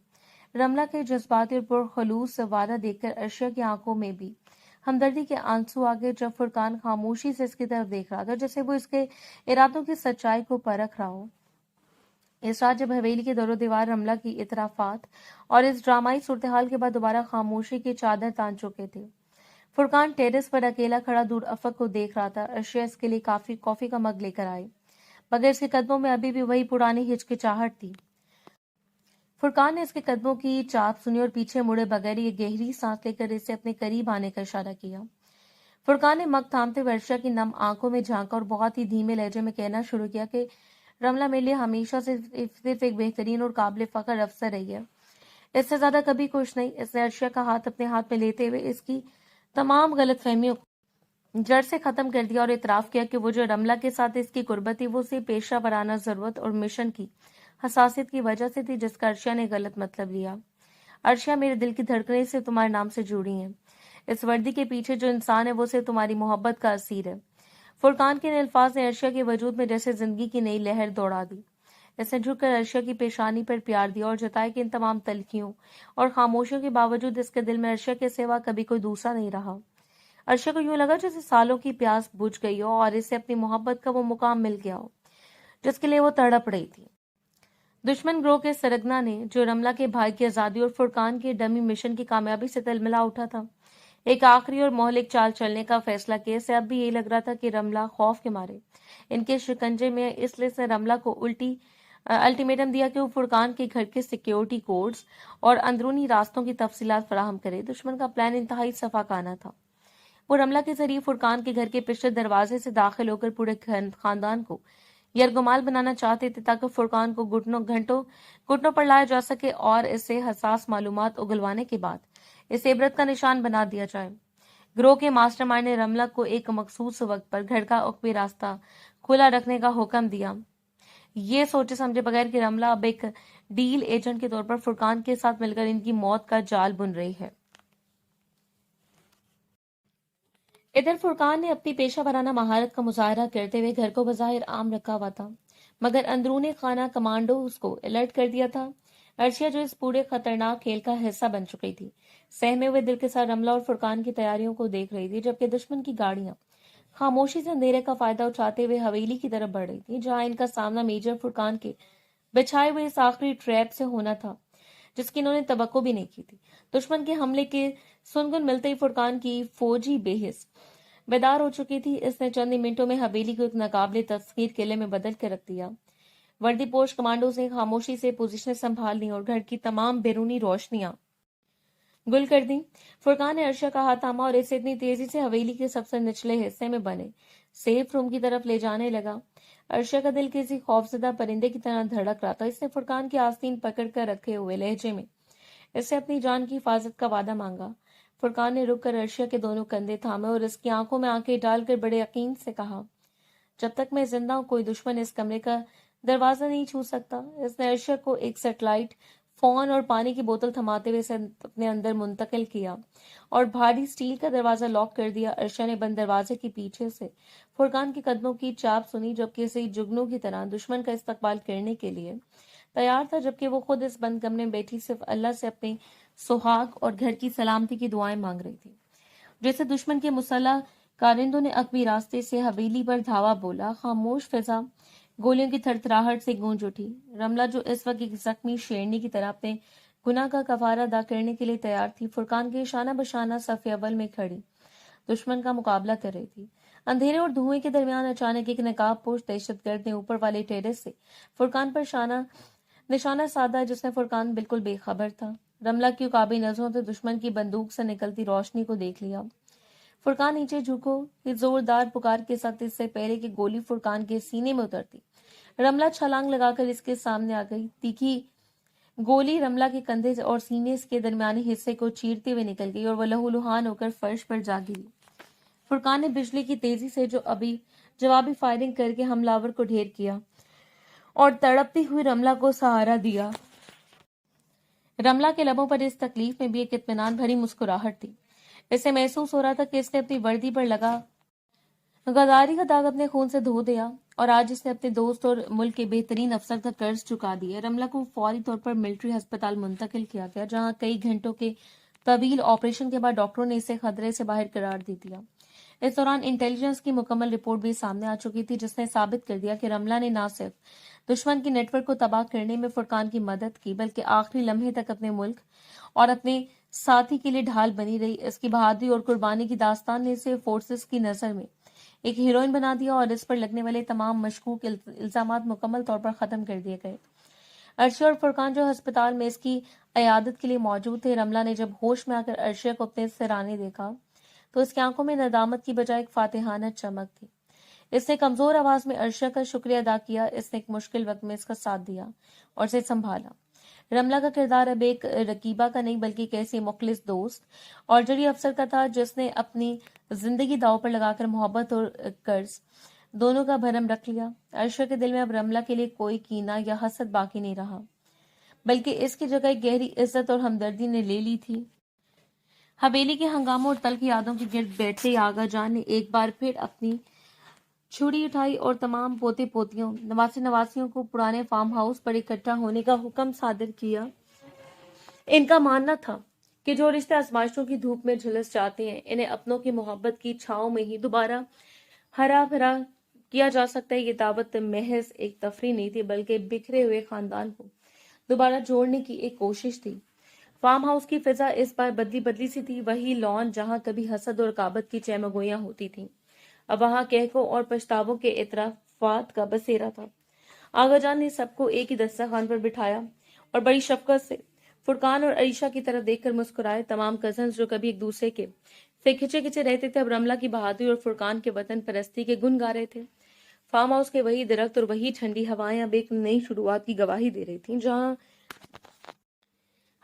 رملہ کے جذباتی اور پرخلوص وعدہ دیکھ کر ارشیا کی آنکھوں میں بھی ہمدردی کے آنسو آگے، جب فرقان خاموشی سے اس کی طرف دیکھ رہا تھا جیسے وہ اس کے ارادوں کی سچائی کو پرکھ رہا ہو۔ اس رات جب حویلی کے دور و دیوار رملہ کی اعترافات اور اس ڈرامائی صورتحال کے بعد دوبارہ خاموشی کی چادر تان چکے تھے، فرقان ٹیرس پر اکیلا کھڑا دور افق کو دیکھ رہا تھا۔ ارشیا اس کے لیے کافی کا مگ لے کر آئی، مگر اس کے قدموں میں ابھی بھی وہی پرانی ہچکچاہٹ تھی۔ فرقان نے اس کے قدموں کی چاپ سنی اور پیچھے مڑے بغیر یہ گہری سانس لے کر اسے اپنے قریب آنے کا اشارہ کیا۔ فرقان نے مگ تھامتے ہوئے ارشیا کی نم آنکھوں میں جھانکا اور بہت ہی دھیمے لہجے میں کہنا شروع کیا کہ رملہ میرے لیے ہمیشہ سے صرف ایک بہترین اور قابل فخر افسر رہی ہے، اس سے زیادہ کبھی کچھ نہیں۔ اس نے ارشیا کا ہاتھ اپنے ہاتھ میں لیتے ہوئے اس کی تمام غلط فہمیوں کو جڑ سے ختم کر دیا اور اعتراف کیا کہ وہ جو رملہ کے ساتھ اس کی قربت تھی وہ اسے پیشہ ورانہ ضرورت اور مشن کی حساسیت کی وجہ سے تھی، جس کا ارشیا نے غلط مطلب لیا۔ ارشیا، میرے دل کی دھڑکنیں سے تمہارے نام سے جڑی ہیں۔ اس وردی کے پیچھے جو انسان ہے وہ صرف تمہاری محبت کا اسیر ہے۔ فرقان کے ان الفاظ نے ارشیا کے وجود میں جیسے زندگی کی نئی لہر دوڑا دی۔ اس نے جھک کر ارشیا کی پیشانی پر پیار دیا اور جتایا کہ ان تمام تلخیوں اور خاموشیوں کے باوجود اس کے دل میں ارشیا کے سوا کبھی کوئی دوسرا نہیں رہا۔ ارشیا کو یوں لگا جیسے سالوں کی پیاس بجھ گئی ہو اور اسے اپنی محبت کا وہ مقام مل گیا ہو جس کے لیے وہ تڑپ رہی تھی۔ دشمن گروہ کے سرگنا نے، جو رملہ کے بھائی کی آزادی اور فرقان کے ڈمی مشن کی کامیابی سے تلملا اٹھا تھا، ایک آخری اور مہلک چال چلنے کا فیصلہ کیا۔ اسے اب بھی یہی لگ رہا تھا کہ رملہ خوف کے مارے ان کے شکنجے میں، اس لیے اس نے رملہ کو الٹیمیٹم دیا کہ وہ فرقان کے گھر کے سیکیورٹی کوڈز اور اندرونی راستوں کی تفصیلات فراہم کرے۔ دشمن کا پلان انتہائی صفاقانہ تھا۔ وہ رملہ کے ذریعے فرقان کے گھر کے پچھلے دروازے سے داخل ہو کر پورے خاندان کو یرغمال بنانا چاہتے تھے تاکہ فرقان کو گھٹنوں پر لایا جا سکے اور اسے حساس معلومات اگلوانے کے بعد اسے عبرت کا نشان بنا دیا جائے۔ گروہ کے ماسٹر مائنڈ نے رملہ کو ایک مخصوص وقت پر گھر کا عقبی راستہ کھلا رکھنے کا حکم دیا، یہ سوچے سمجھے بغیر کہ رملہ اب ایک ڈیل ایجنٹ کے طور پر فرقان کے ساتھ مل کر ان کی موت کا جال بن رہی ہے۔ ادھر فرقان نے اپنی پیشہ ورانہ مہارت کا مظاہرہ کرتے ہوئے گھر کو بظاہر عام رکھا ہوا تھا، مگر اندرون خانہ کمانڈوز کو الرٹ کر دیا تھا۔ ارشیا، جو اس پورے خطرناک کھیل کا حصہ بن چکی تھی، سہمے ہوئے دل کے ساتھ رملہ اور فرقان کی تیاریوں کو دیکھ رہی تھی، جبکہ دشمن کی گاڑیاں خاموشی سے اندھیرے کا فائدہ اٹھاتے ہوئے حویلی کی طرف بڑھ رہی تھی، جہاں ان کا سامنا میجر فرقان کے بچھائے ہوئے اس آخری ٹریپ سے ہونا تھا جس کی انہوں نے توقع بھی نہیں کی تھی۔ دشمن کے حملے کے سنگن ملتے ہی فرقان کی فوجی بے حس بیدار ہو چکی تھی۔ اس نے چند ہی منٹوں میں حویلی کو ایک ناقابل تسخیر قلعے میں بدل کر رکھ دیا۔ وردی پوش کمانڈوز نے خاموشی سے پوزیشنیں سنبھال لی اور گھر کی تمام بیرونی روشنیاں گل کر دیں۔ فرقان نے ارشیا کا ہاتھ تھاما اور اسے اتنی تیزی سے حویلی کے سب سے نچلے حصے میں بنے سیف روم کی طرف لے جانے لگا۔ ارشیا کا دل کسی خوفزدہ پرندے کی طرح دھڑک رہا تھا۔ اس نے فرقان کی آستین پکڑ کر رکھے ہوئے لہجے میں اس سے اپنی جان کی حفاظت کا وعدہ مانگا۔ فرقان نے رک کر ارشیا کے دونوں کندھے تھامے اور اس کی آنکھوں میں آنکھیں ڈال کر بڑے یقین سے کہا، جب تک میں زندہ ہوں کوئی دشمن اس کمرے کا دروازہ نہیں چھو سکتا۔ اس نے ارشیا کو ایک سیٹلائٹ فون اور پانی کی بوتل تھماتے ہوئے اسے اپنے اندر منتقل کیا اور بھاری سٹیل کا دروازہ لاک کر دیا۔ ارشیا نے بند دروازے کے پیچھے سے فرقان کے قدموں کی چاپ سنی، جبکہ اسے جگنوں کی طرح دشمن کا استقبال کرنے کے لیے تیار تھا، جبکہ وہ خود اس بند کمرے میں بیٹھی صرف اللہ سے اپنے سہاگ اور گھر کی سلامتی کی دعائیں مانگ رہی تھی۔ جیسے دشمن کے مسلح کارندوں نے عقبی راستے سے حویلی پر دھاوا بولا، خاموش فضا گولیوں کی تھرتھراہٹ سے گونج اٹھی۔ رملہ، جو اس وقت ایک زخمی شیرنی کی طرح اپنے گناہ کا کفارہ ادا کرنے کے لیے تیار تھی، فرقان کے شانہ بشانہ صف اول میں کھڑی دشمن کا مقابلہ کر رہی تھی۔ اندھیرے اور دھوئیں کے درمیان اچانک ایک نقاب پوش دہشت گرد نے اوپر والے ٹیرس سے فرقان پر نشانہ سادہ، جس میں فرقان بالکل بے خبر تھا۔ رملہ کی عقابی نظروں سے دشمن کی بندوق سے نکلتی روشنی کو دیکھ لیا۔ فرقان نیچے جھکو، اس زوردار پکار کے ساتھ اس سے پہلے کہ گولی فرقان کے سینے میں اترتی، رملہ چھلانگ لگا کر اس کے سامنے آ گئی۔ تیکھی गोली रमला के कंधे और सीने के दरमियानी हिस्से को चीरते हुए निकल गई और वह लहूलुहान होकर फर्श पर जा गिरी। फुरकान ने बिजली की तेजी से जवाबी फायरिंग करके हमलावर को ढेर किया और तड़पती हुई रमला को सहारा दिया। रमला के लबों पर इस तकलीफ में भी एक इत्मीनान भरी मुस्कुराहट थी। इसे महसूस हो रहा था कि इसने अपनी वर्दी पर लगा गद्दारी का दाग अपने खून से धो दिया और आज इसने अपने दोस्त और मुल्क के बेहतरीन अफसर का कर्ज चुका दिया। रमला को फौरी तौर पर मिलिट्री अस्पताल मुंतकिल किया गया, जहां कई घंटों के तवील ऑपरेशन के बाद डॉक्टरों ने इसे खतरे से बाहर करार दे दिया। इस दौरान इंटेलिजेंस की मुकम्मल रिपोर्ट भी सामने आ चुकी थी, जिसने साबित कर दिया कि रमला ने न सिर्फ दुश्मन के नेटवर्क को तबाह करने में फुरकान की मदद की, बल्कि आखिरी लम्हे तक अपने मुल्क और अपने साथी के लिए ढाल बनी रही। इसकी बहादुरी और कुर्बानी की दास्तान ने इसे फोर्सेस की नजर में एक हीरोइन बना दिया और इस पर लगने वाले तमाम मशकूक इल्जामात मुकम्मल तौर पर खत्म कर दिए गए। अर्शिया और फुरकान जो अस्पताल में इसकी अयादत के लिए मौजूद थे, रमला ने जब होश में आकर अर्शिया को अपने सिराने देखा तो इसकी आंखों में नदामत की बजाय एक फातिहाना चमक थी। इसने कमजोर आवाज में अर्शिया का शुक्रिया अदा किया। इसने एक मुश्किल वक्त में इसका साथ दिया और इसे संभाला। रमला का किरदार अब एक रकीबा का नहीं बल्कि एक ऐसी मुखलिस दोस्त और जड़ी अफसर का था जिसने अपनी जिंदगी दांव पर लगाकर मोहब्बत और कर्ज दोनों का भरम रख लिया। अर्शिया के दिल में अब रमला के लिए कोई कीना या हसद बाकी नहीं रहा, बल्कि इसकी जगह एक गहरी इज्जत और हमदर्दी ने ले ली थी। हवेली के हंगामों और तल्ख यादों के गिर्द बैठते आगा जान ने एक बार फिर अपनी छुरी उठाई और तमाम पोते पोतियों नवासियों को पुराने फार्म हाउस पर इकट्ठा होने का हुक्म सादिर किया। इनका मानना था कि जो रिश्ते आजमाइशों की धूप में झुलस जाते हैं, इन्हें अपनों की मोहब्बत की छांव में ही दोबारा हरा भरा किया जा सकता है। ये दावत महज एक तफरी नहीं थी, बल्कि बिखरे हुए खानदान को दोबारा जोड़ने की एक कोशिश थी। फार्म हाउस की फिजा इस बार बदली बदली सी थी। वही लॉन जहां कभी हसद और काबत की चहमगोइयां होती थीं, अब वहां कहकों और पछतावों के इतराफात का बसेरा था। आगाजान ने सबको एक ही दस्तरखान पर बिठाया और बड़ी शफकत से फुरकान और अरीशा की तरफ देखकर मुस्कुराए। तमाम कजन्स जो कभी एक दूसरे के से खिंचे खिंचे रहते थे, अब रमला की बहादुरी और फुरकान के वतन परस्ती के गुन गा रहे थे। फार्म हाउस के वही दरख्त और वही ठंडी हवाएं अब एक नई शुरुआत की गवाही दे रही थी, जहां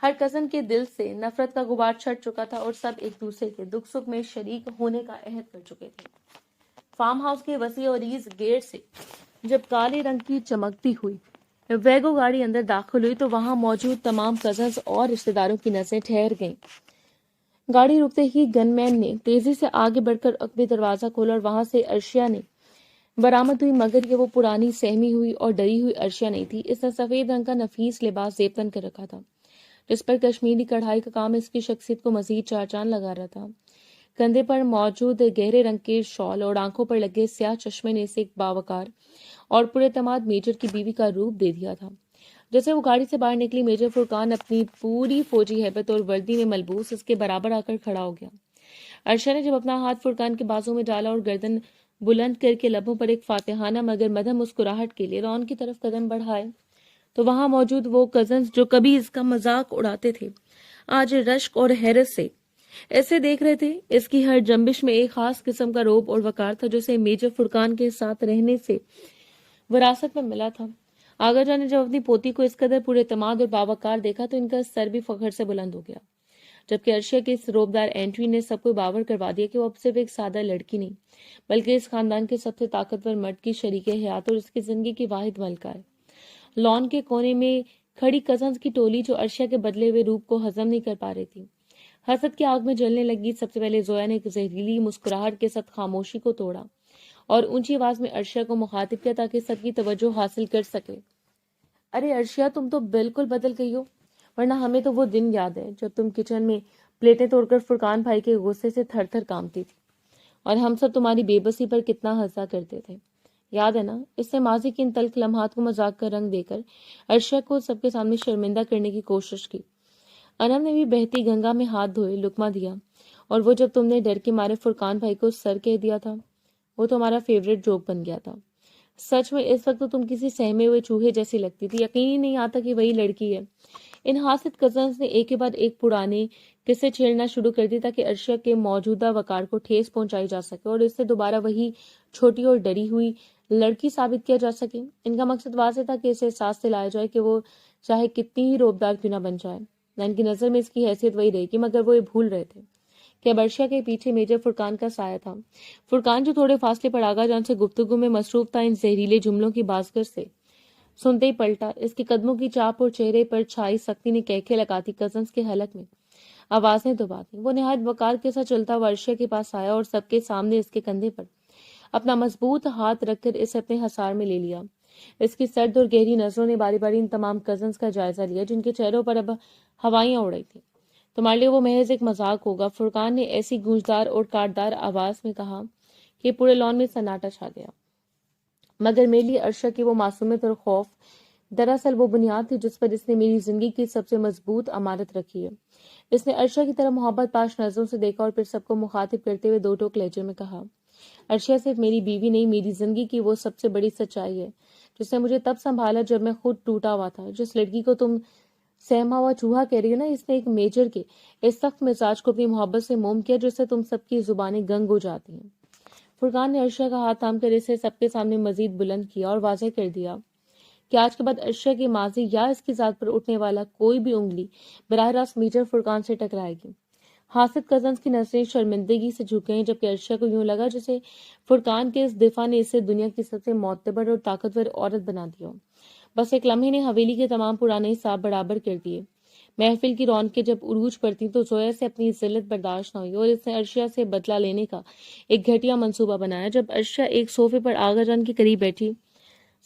हर कजन के दिल से नफरत का गुबार छट चुका था और सब एक दूसरे के दुख सुख में शरीक होने का अहद कर चुके थे। फार्म हाउस के वसी और ईज गेट से जब काले रंग की चमकती हुई वैगो गाड़ी अंदर दाखिल हुई तो वहां मौजूद तमाम कजन्स और रिश्तेदारों की नजरें ठहर गईं। गाड़ी रुकते ही गनमैन ने तेजी से आगे बढ़कर अकबी दरवाजा खोला और वहां से अर्शिया ने बरामद हुई, मगर ये वो पुरानी सहमी हुई और डरी हुई अर्शिया नहीं थी। इसने सफेद रंग का नफीस लिबास जेबतन कर रखा था, जिस पर कश्मीरी कढ़ाई का काम इसकी शख्सियत को मजीद चार चांद लगा रहा था। कंधे पर मौजूद गहरे रंग के शॉल और आंखों पर लगे स्याह चश्मे ने इसे एक बावकार और पुरएतमाद मेजर की बीवी का रूप दे दिया था। जैसे वो गाड़ी से बाहर निकली, मेजर फुरकान अपनी पूरी फौजी हैबत और वर्दी में मलबूस इसके बराबर आकर खड़ा हो गया। अर्शा ने जब अपना हाथ फुरकान के बाजू में डाला और गर्दन बुलंद करके लबों पर एक फातिहाना मगर मध्यम मुस्कुराहट के लिए रॉन की तरफ कदम बढ़ाए, तो वहां मौजूद वो कजन्स जो कभी इसका मजाक उड़ाते थे, आज रश्क और हैरत से ऐसे देख रहे थे। इसकी हर जंबिश में एक खास किस्म का रौब और वकार था, जिसे मेजर फुरकान के साथ रहने से विरासत में मिला था। आगाजा ने जब अपनी पोती को इस कदर पूरे एतमाद और बावकार देखा तो इनका सर भी फखर से बुलंद हो गया, जबकि अर्शिया की इस रोबदार एंट्री ने सबको बावर करवा दिया कि वो अब सिर्फ एक सादा लड़की नहीं, बल्कि इस खानदान के सबसे ताकतवर मर्द की शरीक हयात और उसकी जिंदगी की वाहिद मलका है। लॉन के कोने में खड़ी कजन्स की टोली जो अर्शिया के बदले हुए रूप को हजम नहीं कर पा रही थी, हसद की आग में जलने लगी। सबसे पहले जोया ने एक जहरीली मुस्कुराहट के साथ खामोशी को तोड़ा और ऊंची आवाज में अर्शिया को मुखातिब किया ताकि सबकी तवज्जो हासिल कर सके। अरे अर्शिया, तुम तो बिल्कुल बदल गई हो, वरना हमें तो वो दिन याद है जब तुम किचन में प्लेटें तोड़कर फुरकान भाई के गुस्से से थर थर कांपती थी और हम सब तुम्हारी बेबसी पर कितना हंसा करते थे, याद है ना? इससे माजी के इन तल्ख लम्हात को मजाक का रंग देकर अर्शिया को सबके सामने शर्मिंदा करने की कोशिश की। अनम ने भी बहती गंगा में हाथ धोए लुकमा दिया, और वो जब तुमने डर के मारे फुरकान भाई को सर कह दिया था, वो तो हमारा फेवरेट जोक बन गया था। सच में इस वक्त तो तुम किसी सहमे हुए चूहे जैसी लगती थी, यकीन ही नहीं आता कि वही लड़की है। इन हासिद कजन्स ने एक के बाद एक पुराने किस्से छेड़ना शुरू कर दिया ताकि अर्शिया के मौजूदा वकार को ठेस पहुंचाई जा सके और इससे दोबारा वही छोटी और डरी हुई लड़की साबित किया जा सके। इनका मकसद वाज़ेह था कि इसे एहसास दिलाया जाए कि वो چاہے کتنی ہی روبدار کیوں نہ بن جائے۔ ان کی نظر میں اس کی حیثیت وہی رہے گی، مگر وہ یہ بھول رہے تھے کہ اب عرشیہ کے پیچھے میجر فرقان کا سایہ تھا۔ فرقان جو تھوڑے فاصلے پر آگا جان سے گفتگو میں مصروف تھا، ان زہریلے جملوں کی بازگر سے سنتے ہی پلٹا۔ اس کے قدموں کی چاپ اور چہرے پر چھائی سختی نے کہکے لگاتی کزنس کے حلق میں آوازیں دبا دیں۔ وہ نہایت وقار کے ساتھ چلتا ہوا عرشیہ کے پاس آیا اور سب کے سامنے اس کے کندھے پر اپنا مضبوط ہاتھ رکھ کر اسے اپنے حصار میں لے لیا۔ اس کی سرد اور گہری نظروں نے باری باری ان تمام کزنس کا جائزہ لیا جن کے چہروں پر اب ہوائیاں اڑ رہی تھیں۔ تمہارے لیے وہ محض ایک مذاق ہوگا، فرقان نے ایسی گونجدار اور کاٹدار آواز میں کہا کہ پورے لان میں سناٹا چھا گیا۔ مگر میرے لیے عرشیہ کی وہ معصومیت اور خوف دراصل وہ بنیاد تھی جس پر اس نے میری زندگی کی سب سے مضبوط عمارت رکھی ہے۔ اس نے عرشیہ کی طرف محبت پاش نظروں سے دیکھا اور پھر سب کو مخاطب کرتے ہوئے دو ٹوک لہجے میں کہا، عرشیہ صرف میری بیوی نہیں، میری زندگی کی وہ سب سے بڑی سچائی ہے جس نے مجھے تب سنبھالا جب میں خود ٹوٹا ہوا تھا۔ جس لڑکی کو تم سہما ہوا چوہا کہہ رہی ہو نا، اس نے ایک میجر کے اس سخت مزاج کو اپنی محبت سے موم کیا جس سے تم سب کی زبانیں گنگ ہو جاتی ہیں۔ فرقان نے عرشیہ کا ہاتھ تھام کر اسے سب کے سامنے مزید بلند کیا اور واضح کر دیا کہ آج کے بعد عرشیہ کی ماضی یا اس کی ذات پر اٹھنے والا کوئی بھی انگلی براہ راست میجر فرقان سے ٹکرائے گی۔ حاسد کزنس کی نظریں شرمندگی سے جھک گئیں جبکہ عرشیہ کو یوں لگا جسے فرقان کے اس دفاع نے اسے دنیا کی سب سے معتبر اور طاقتور عورت بنا دیا۔ بس ایک لمحے نے حویلی کے تمام پرانے حساب برابر کر دیے۔ محفل کی رونقیں جب عروج پڑتی تو زویا سے اپنی ذلت برداشت نہ ہوئی اور اس نے عرشیہ سے بدلہ لینے کا ایک گھٹیا منصوبہ بنایا۔ جب عرشیہ ایک صوفے پر آغا جان کے قریب بیٹھی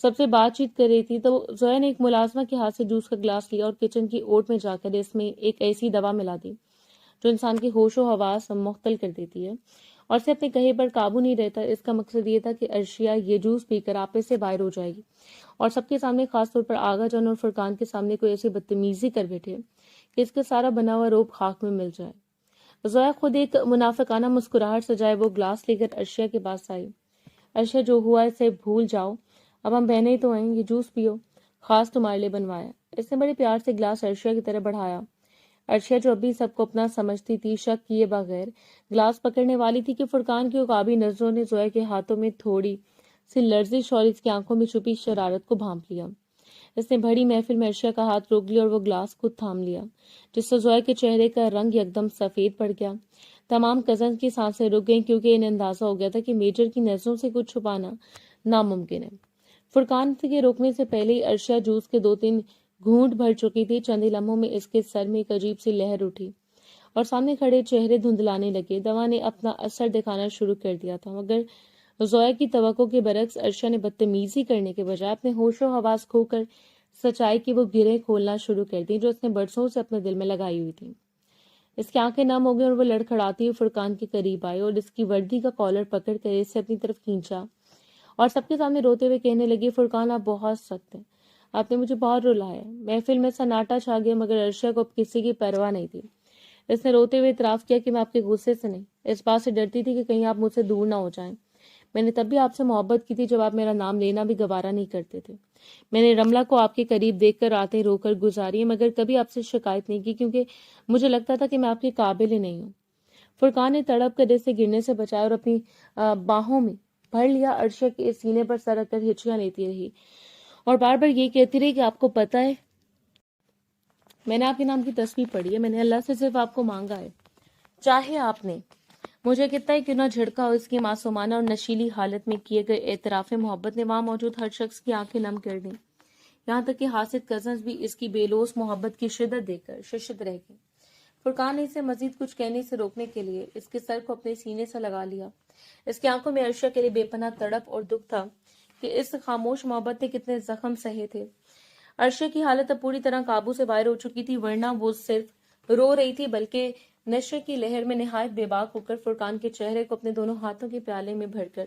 سب سے بات چیت کر رہی تھی تو زویا نے ایک ملازمہ کے ہاتھ سے جوس کا گلاس لیا اور کچن کی اوٹ میں جا کر اس میں ایک ایسی دوا ملا دی جو انسان کی ہوش و حواس معطل کر دیتی ہے اور اسے اپنے کہے پر قابو نہیں رہتا۔ اس کا مقصد یہ تھا کہ عرشیہ یہ جوس پی کر آپے سے باہر ہو جائے گی اور سب کے سامنے، خاص طور پر آغا جان اور فرقان کے سامنے، کوئی ایسی بدتمیزی کر بیٹھے کہ اس کا سارا بنا ہوا روب خاک میں مل جائے۔ زویا خود ایک منافقانہ مسکراہٹ سجائے وہ گلاس لے کر عرشیہ کے پاس آئی۔ عرشیہ، جو ہوا اسے بھول جاؤ، اب ہم بہنیں تو ہیں، یہ جوس پیو، خاص تمہارے لیے بنوایا۔ اس نے بڑے پیار سے گلاس عرشیہ کی طرف بڑھایا۔ عرشیہ جو ابھی سب کو اپنا سمجھتی تھی، شک کیے بغیر گلاس پکڑنے والی تھی کہ فرقان کی عقابی نظروں نے زویا کے ہاتھوں میں تھوڑی سی لرزش اور اس کی آنکھوں میں چھپی شرارت کو بھانپ لیا۔ اس نے بڑی محفل میں عرشیہ کا ہاتھ روک لیا اور وہ گلاس خود تھام لیا جس سے زویا کے چہرے کا رنگ یکدم سفید پڑ گیا۔ تمام کزن کی سانسیں رک گئیں کیونکہ انہیں اندازہ ہو گیا تھا کہ میجر کی نظروں سے کچھ چھپانا ناممکن ہے۔ فرقان کے روکنے سے پہلے ہی عرشیہ جوس کے 2-3 گھونٹ بھر چکی تھی۔ چند ہی لمحوں میں اس کے سر میں ایک عجیب سی لہر اٹھی اور سامنے کھڑے چہرے دھندلانے لگے۔ دوا نے اپنا اثر دکھانا شروع کر دیا تھا مگر زویا کی توقع کے برعکس عرشیہ نے بدتمیزی کرنے کے بجائے اپنے ہوش و حواس کھو کر سچائی کی وہ گرہیں کھولنا شروع کر دی جو اس نے برسوں سے اپنے دل میں لگائی ہوئی تھی۔ اس کی آنکھیں نم ہو گئی اور وہ لڑکھڑاتی ہوئی فرقان کے قریب آئی اور اس کی وردی کا کالر پکڑ کر اسے اپنی طرف کھینچا اور سب کے سامنے روتے ہوئے کہنے لگی، فرقان آپ بہت سخت ہیں، آپ نے مجھے بہت رلایا۔ محفل میں سناٹا چھا گیا مگر عرشیہ کو اب کسی کی پرواہ نہیں تھی۔ اس نے روتے ہوئے اعتراف کیا کہ میں آپ کے غصے سے نہیں، اس بات سے ڈرتی تھی کہ کہیں آپ مجھ سے دور نہ ہو جائیں۔ میں نے تب بھی آپ سے محبت کی تھی جب آپ میرا نام لینا بھی گوارا نہیں کرتے تھے۔ میں نے رملہ کو آپ کے قریب دیکھ کر راتیں رو کر گزاری مگر کبھی آپ سے شکایت نہیں کی کیونکہ مجھے لگتا تھا کہ میں آپ کے قابل ہی نہیں ہوں۔ فرقان نے تڑپ کر اسے گرنے سے بچایا اور اپنی باہوں میں بھر لیا۔ عرشیہ کے سینے پر سر رکھ کر ہچکیاں لیتی رہی اور بار بار یہ کہتی رہی کہ آپ کو پتہ ہے میں نے آپ کے نام کی تسبیح پڑھی ہے، میں نے اللہ سے صرف آپ کو مانگا ہے، چاہے آپ نے مجھے کتنا ہی کیوں نہ جھڑکا ہو۔ اس کی معصومانہ اور نشیلی حالت میں کیے گئے اعتراف محبت نے وہاں موجود ہر شخص کی آنکھیں نم کر دیں، یہاں تک کہ حاسد کزنز بھی اس کی بے لوث محبت کی شدت دیکھ کر ششت رہ گئے۔ فرقان نے اسے مزید کچھ کہنے سے روکنے کے لیے اس کے سر کو اپنے سینے سے لگا لیا۔ اس کی آنکھوں میں عرشیہ کے لیے بے پناہ تڑپ اور دکھ تھا کہ اس خاموش محبت نے کتنے زخم سہے تھے۔ عرشیہ کی حالت اب پوری طرح قابو سے باہر ہو چکی تھی، ورنہ وہ صرف رو رہی تھی بلکہ نشے کی لہر میں نہایت بے باک ہو کر فرقان کے چہرے کو اپنے دونوں ہاتھوں کے پیالے میں بھر کر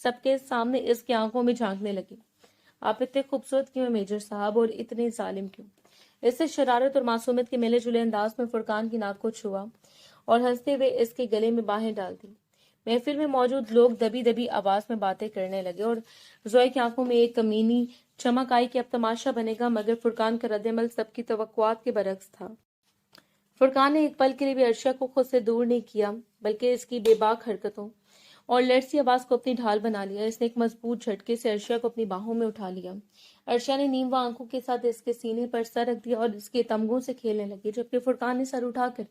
سب کے سامنے اس کی آنکھوں میں جھانکنے لگی۔ آپ اتنے خوبصورت کیوں ہیں میجر صاحب، اور اتنے ظالم کیوں؟ اس سے شرارت اور معصومیت کے ملے جلے انداز میں فرقان کی ناک کو چھوا اور ہنستے ہوئے اس کے گلے میں باہیں ڈال دی۔ محفل میں موجود لوگ دبی دبی آواز میں باتیں کرنے لگے اور زویا کی آنکھوں میں ایک کمینی چمک آئی کہ اب تماشا بنے گا، مگر فرقان کا رد عمل سب کی توقعات کے برعکس تھا۔ فرقان نے ایک پل کے لیے بھی عرشیہ کو خود سے دور نہیں کیا بلکہ اس کی بے باک حرکتوں और लड़ती आवाज को अपनी ढाल बना लिया। इसने एक मजबूत झटके से अर्शिया को अपनी बाहों में उठा लिया। अर्शिया ने नीम व आंखों के साथ इसके सीने पर सर रख दिया और इसके तमगों से खेलने लगी, जबकि फुरकान ने सर उठाकर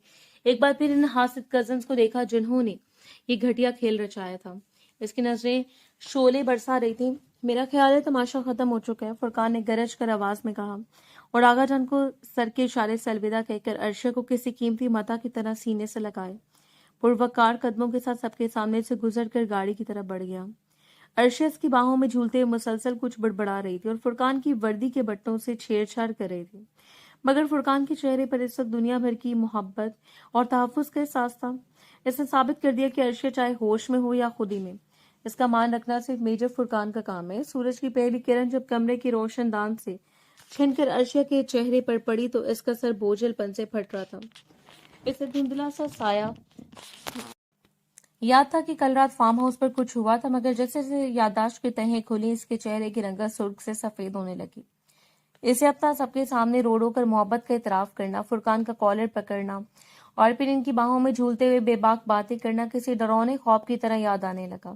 एक बार फिर इन हासिद कजन्स को देखा जिन्होंने ये घटिया खेल रचाया था। इसकी नजरें शोले बरसा रही थी। मेरा ख्याल है तमाशा खत्म हो चुका है, फुरकान ने गरज कर आवाज में कहा और आगा जान को सर के इशारे से अलविदा कहकर अर्शिया को किसी कीमती मता की तरह सीने से लगाए पुरवकार कदमों के साथ सबके सामने से गुजर कर गाड़ी की तरफ बढ़ गया। अर्शिया की बाहों में झूलते हुए मुसलसल कुछ बड़बड़ा रही थी और फुरकान की वर्दी के बट्टों से छेड़छाड़ कर रही थी, मगर फुरकान के चेहरे पर इस वक्त दुनिया भर की मोहब्बत और तहफ्फुज का एहसास था। इसने साबित कर दिया कि अर्शिया चाहे होश में हो या खुदी में, इसका मान रखना सिर्फ मेजर फुरकान का काम है। सूरज की पहली किरण जब कमरे की रोशनदान से छिनकर अर्शिया के चेहरे पर पड़ी तो इसका सर बोझलपन से फट रहा था। इसे धुंधला सा साया याद था कि कल रात फार्म हाउस पर कुछ हुआ था, मगर जैसे जैसे याददाश्त की तहें खुली इसके चेहरे की रंगत सुर्ख से सफेद होने लगी। इसे अब तक सबके सामने रो रो कर मोहब्बत का इतराफ करना, फुरकान का कॉलर पकड़ना और फिर इनकी बाहों में झूलते हुए बेबाक बातें करना किसी डरावने ख्वाब की तरह याद आने लगा।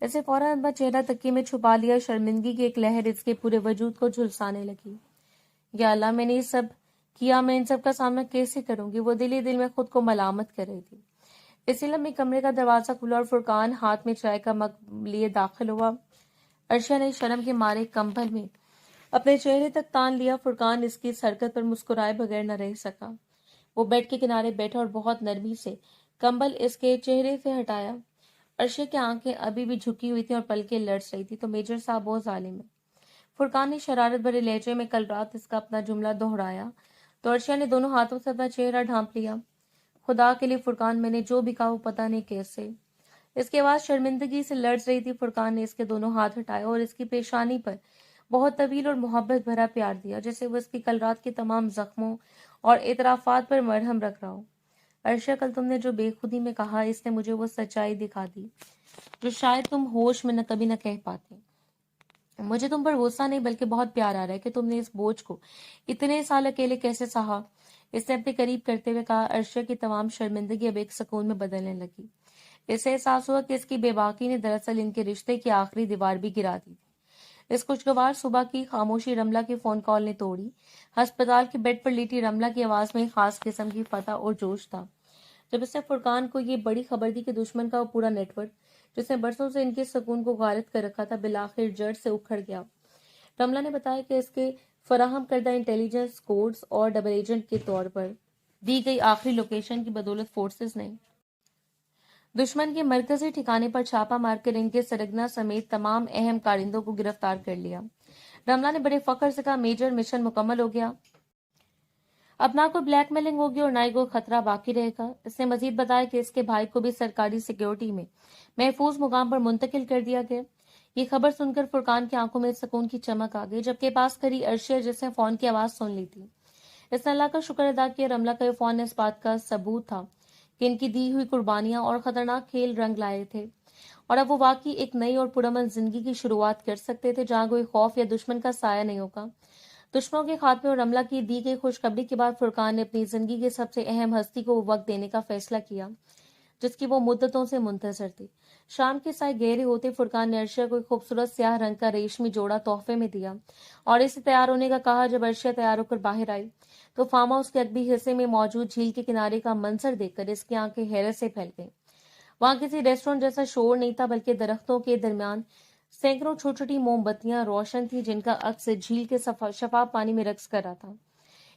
इसे फौरन अपना चेहरा तकिए में छुपा लिया। शर्मिंदगी की एक लहर इसके पूरे वजूद को झुलसाने लगी। या अल्लाह, मैंने ये सब किया, मैं इन सब का सामना कैसे करूंगी? वो दिल ही दिल में खुद को मलामत कर रही थी। इसी लम्हे कमरे का दरवाजा खुला और फुरकान हाथ में चाय का मग लिए दाखिल हुआ। अर्शिया ने शर्म के मारे कंबल में अपने चेहरे तक तान लिया। फुरकान इसकी इस हरकत पर मुस्कुराए बगैर न रह सका। वो बेड के किनारे बैठा और बहुत नरमी से कंबल इसके चेहरे से हटाया। अर्शिया की आंखें अभी भी झुकी हुई थी और पलकें लड़स रही थी। तो मेजर साहब बहुत जालिम है, फुरकान ने शरारत भरे लहजे में कल रात इसका अपना जुमला दोहराया तो अर्शिया ने दोनों हाथों से अपना चेहरा ढांप लिया। खुदा के लिए फुरकान, मैंने जो भी कहा वो पता नहीं कैसे। इसके बाद शर्मिंदगी से लड़ रही थी। फुरकान ने इसके दोनों हाथ हटाए और इसकी पेशानी पर बहुत तवील और मोहब्बत भरा प्यार दिया, जैसे वो इसकी कल रात के तमाम जख्मों और इतराफात पर मरहम रख रहा हो। अर्शिया, कल तुमने जो बेखुदी में कहा, इसने मुझे वो सच्चाई दिखा दी जो शायद तुम होश में कभी न कह पाते। मुझे तुम पर गुस्सा नहीं बल्कि बहुत प्यार आ रहा है कि तुमने इस बोझ को इतने साल अकेले कैसे सहा। इसने अपने करीब करते हुए कहा। अर्शिया की तमाम शर्मिंदगी अब एक सुकून में बदलने लगी। इसे एहसास हुआ कि इसकी बेबाकी ने दरअसल इनके रिश्ते की आखिरी दीवार भी गिरा दी थी। इस खुशगवार सुबह की खामोशी रमला की फोन कॉल ने तोड़ी। अस्पताल के बेड पर लेटी रमला की आवाज में खास किस्म की फतह और जोश था। जब इसने फुरकान को ये बड़ी खबर दी कि दुश्मन का वो पूरा नेटवर्क जिसने बरसों से इनके सुकून को गारत कर रखा था बिलाखिर जड़ से उखड़ गया। रमला ने बताया कि इसके फराहम करदा इंटेलिजेंस कोड्स और डबल एजेंट के तौर पर दी गई आखिरी लोकेशन की बदौलत फोर्सेस ने दुश्मन के मरकजी ठिकाने पर छापा मारकर इनके सरगना समेत तमाम अहम कारिंदों को गिरफ्तार कर लिया। रमला ने बड़े फख्र से कहा, मेजर, मिशन मुकम्मल हो गया। अब ना कोई ब्लैकमेलिंग होगी और ना ही कोई खतरा बाकी रहेगा। इसने मजीद बताया कि इसके भाई को भी सरकारी सिक्योरिटी में महफूज मुकाम पर मुंतकिल कर दिया गया। ये खबर सुनकर फुरकान की आंखों में सुकून की चमक आ गई, जबकि पास खड़ी अर्शिया जिसने फोन की आवाज सुन ली थी। इसने अल्लाह का शुक्र अदा किया। रमला का ये फोन इस बात का सबूत था कि इनकी दी हुई कुर्बानियां और खतरनाक खेल रंग लाए थे और अब वो वाकई एक नई और पुरअमन जिंदगी की शुरुआत कर सकते थे जहां कोई खौफ या दुश्मन का साया नहीं होगा। दुश्मनों के खात्मे और रमला की दी गई खुशखबरी के बाद फुरकान ने अपनी जिंदगी के सबसे अहम हस्ती को वक्त देने का फैसला किया जिसकी वो मुद्दतों से मुंतजर थी। शाम के साए गहरे होते फुरकान ने अर्शिया को एक खूबसूरत स्याह रंग का रेशमी जोड़ा तोहफे में दिया और इसे तैयार होने का कहा। जब अर्शिया तैयार होकर बाहर आई तो फार्म हाउस के अगबी हिस्से में मौजूद झील के किनारे का मंजर देखकर इसकी आंखें हैरत से फैल गईं। वहां किसी रेस्टोरेंट जैसा शोर नहीं था, बल्कि दरख्तों के दरमियान सैकड़ों छोटी छोटी मोमबत्तियां रोशन थी जिनका अक्स झील के शफाफ पानी में रक्स कर रहा था।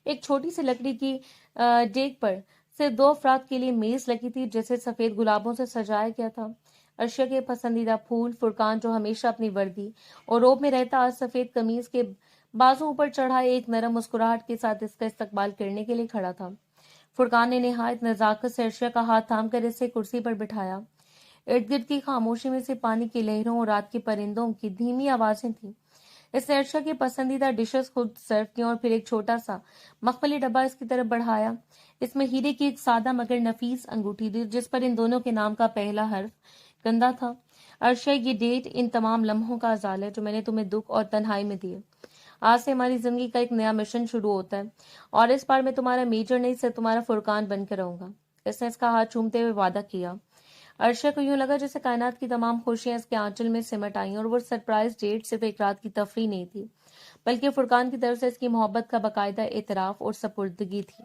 एक छोटी सी लकड़ी की डेक पर सिर्फ 2 अफराद के लिए मेज लगी थी जिसे सफेद गुलाबों से सजाया गया था। अर्शिया के पसंदीदा फूल फुरकान, जो हमेशा अपनी वर्दी और रोब में रहता, आज सफेद कमीज के बाजू ऊपर चढ़ाए एक नरम मुस्कुराहट के साथ इसका इस्तकबाल करने के लिए खड़ा था। फुरकान ने निहायत नजाकत से अर्शिया का हाथ थाम कर इसे कुर्सी पर बिठाया। इर्द गिर्द की खामोशी में से पानी की लहरों और रात के परिंदों की धीमी आवाजें थीं। इसने अर्शिया की पसंदीदा डिशेस खुद सर्व की और फिर एक छोटा सा मखमली डब्बा इसकी तरफ बढ़ाया। इसमें हीरे की एक सादा मगर नफीस अंगूठी थी जिस पर इन दोनों के नाम का पहला हर्फ गंदा था। अर्शिया, ये डेट इन तमाम लम्हों का अजाल है जो मैंने तुम्हें दुख और तन्हाई में दिए। आज से हमारी जिंदगी का एक नया मिशन शुरू होता है और इस बार मैं तुम्हारा मेजर नहीं सिर्फ तुम्हारा फुरकान बनकर रहूंगा। इसने इसका हाथ चूमते हुए वादा किया। عرشہ کو یوں لگا جیسے کائنات کی تمام خوشیاں اس کے آنچل میں سمٹ آئیں، اور وہ سرپرائز ڈیٹ صرف ایک رات کی تفریح نہیں تھی، بلکہ فرقان کی طرف سے اس کی محبت کا باقاعدہ اعتراف اور سپردگی تھی۔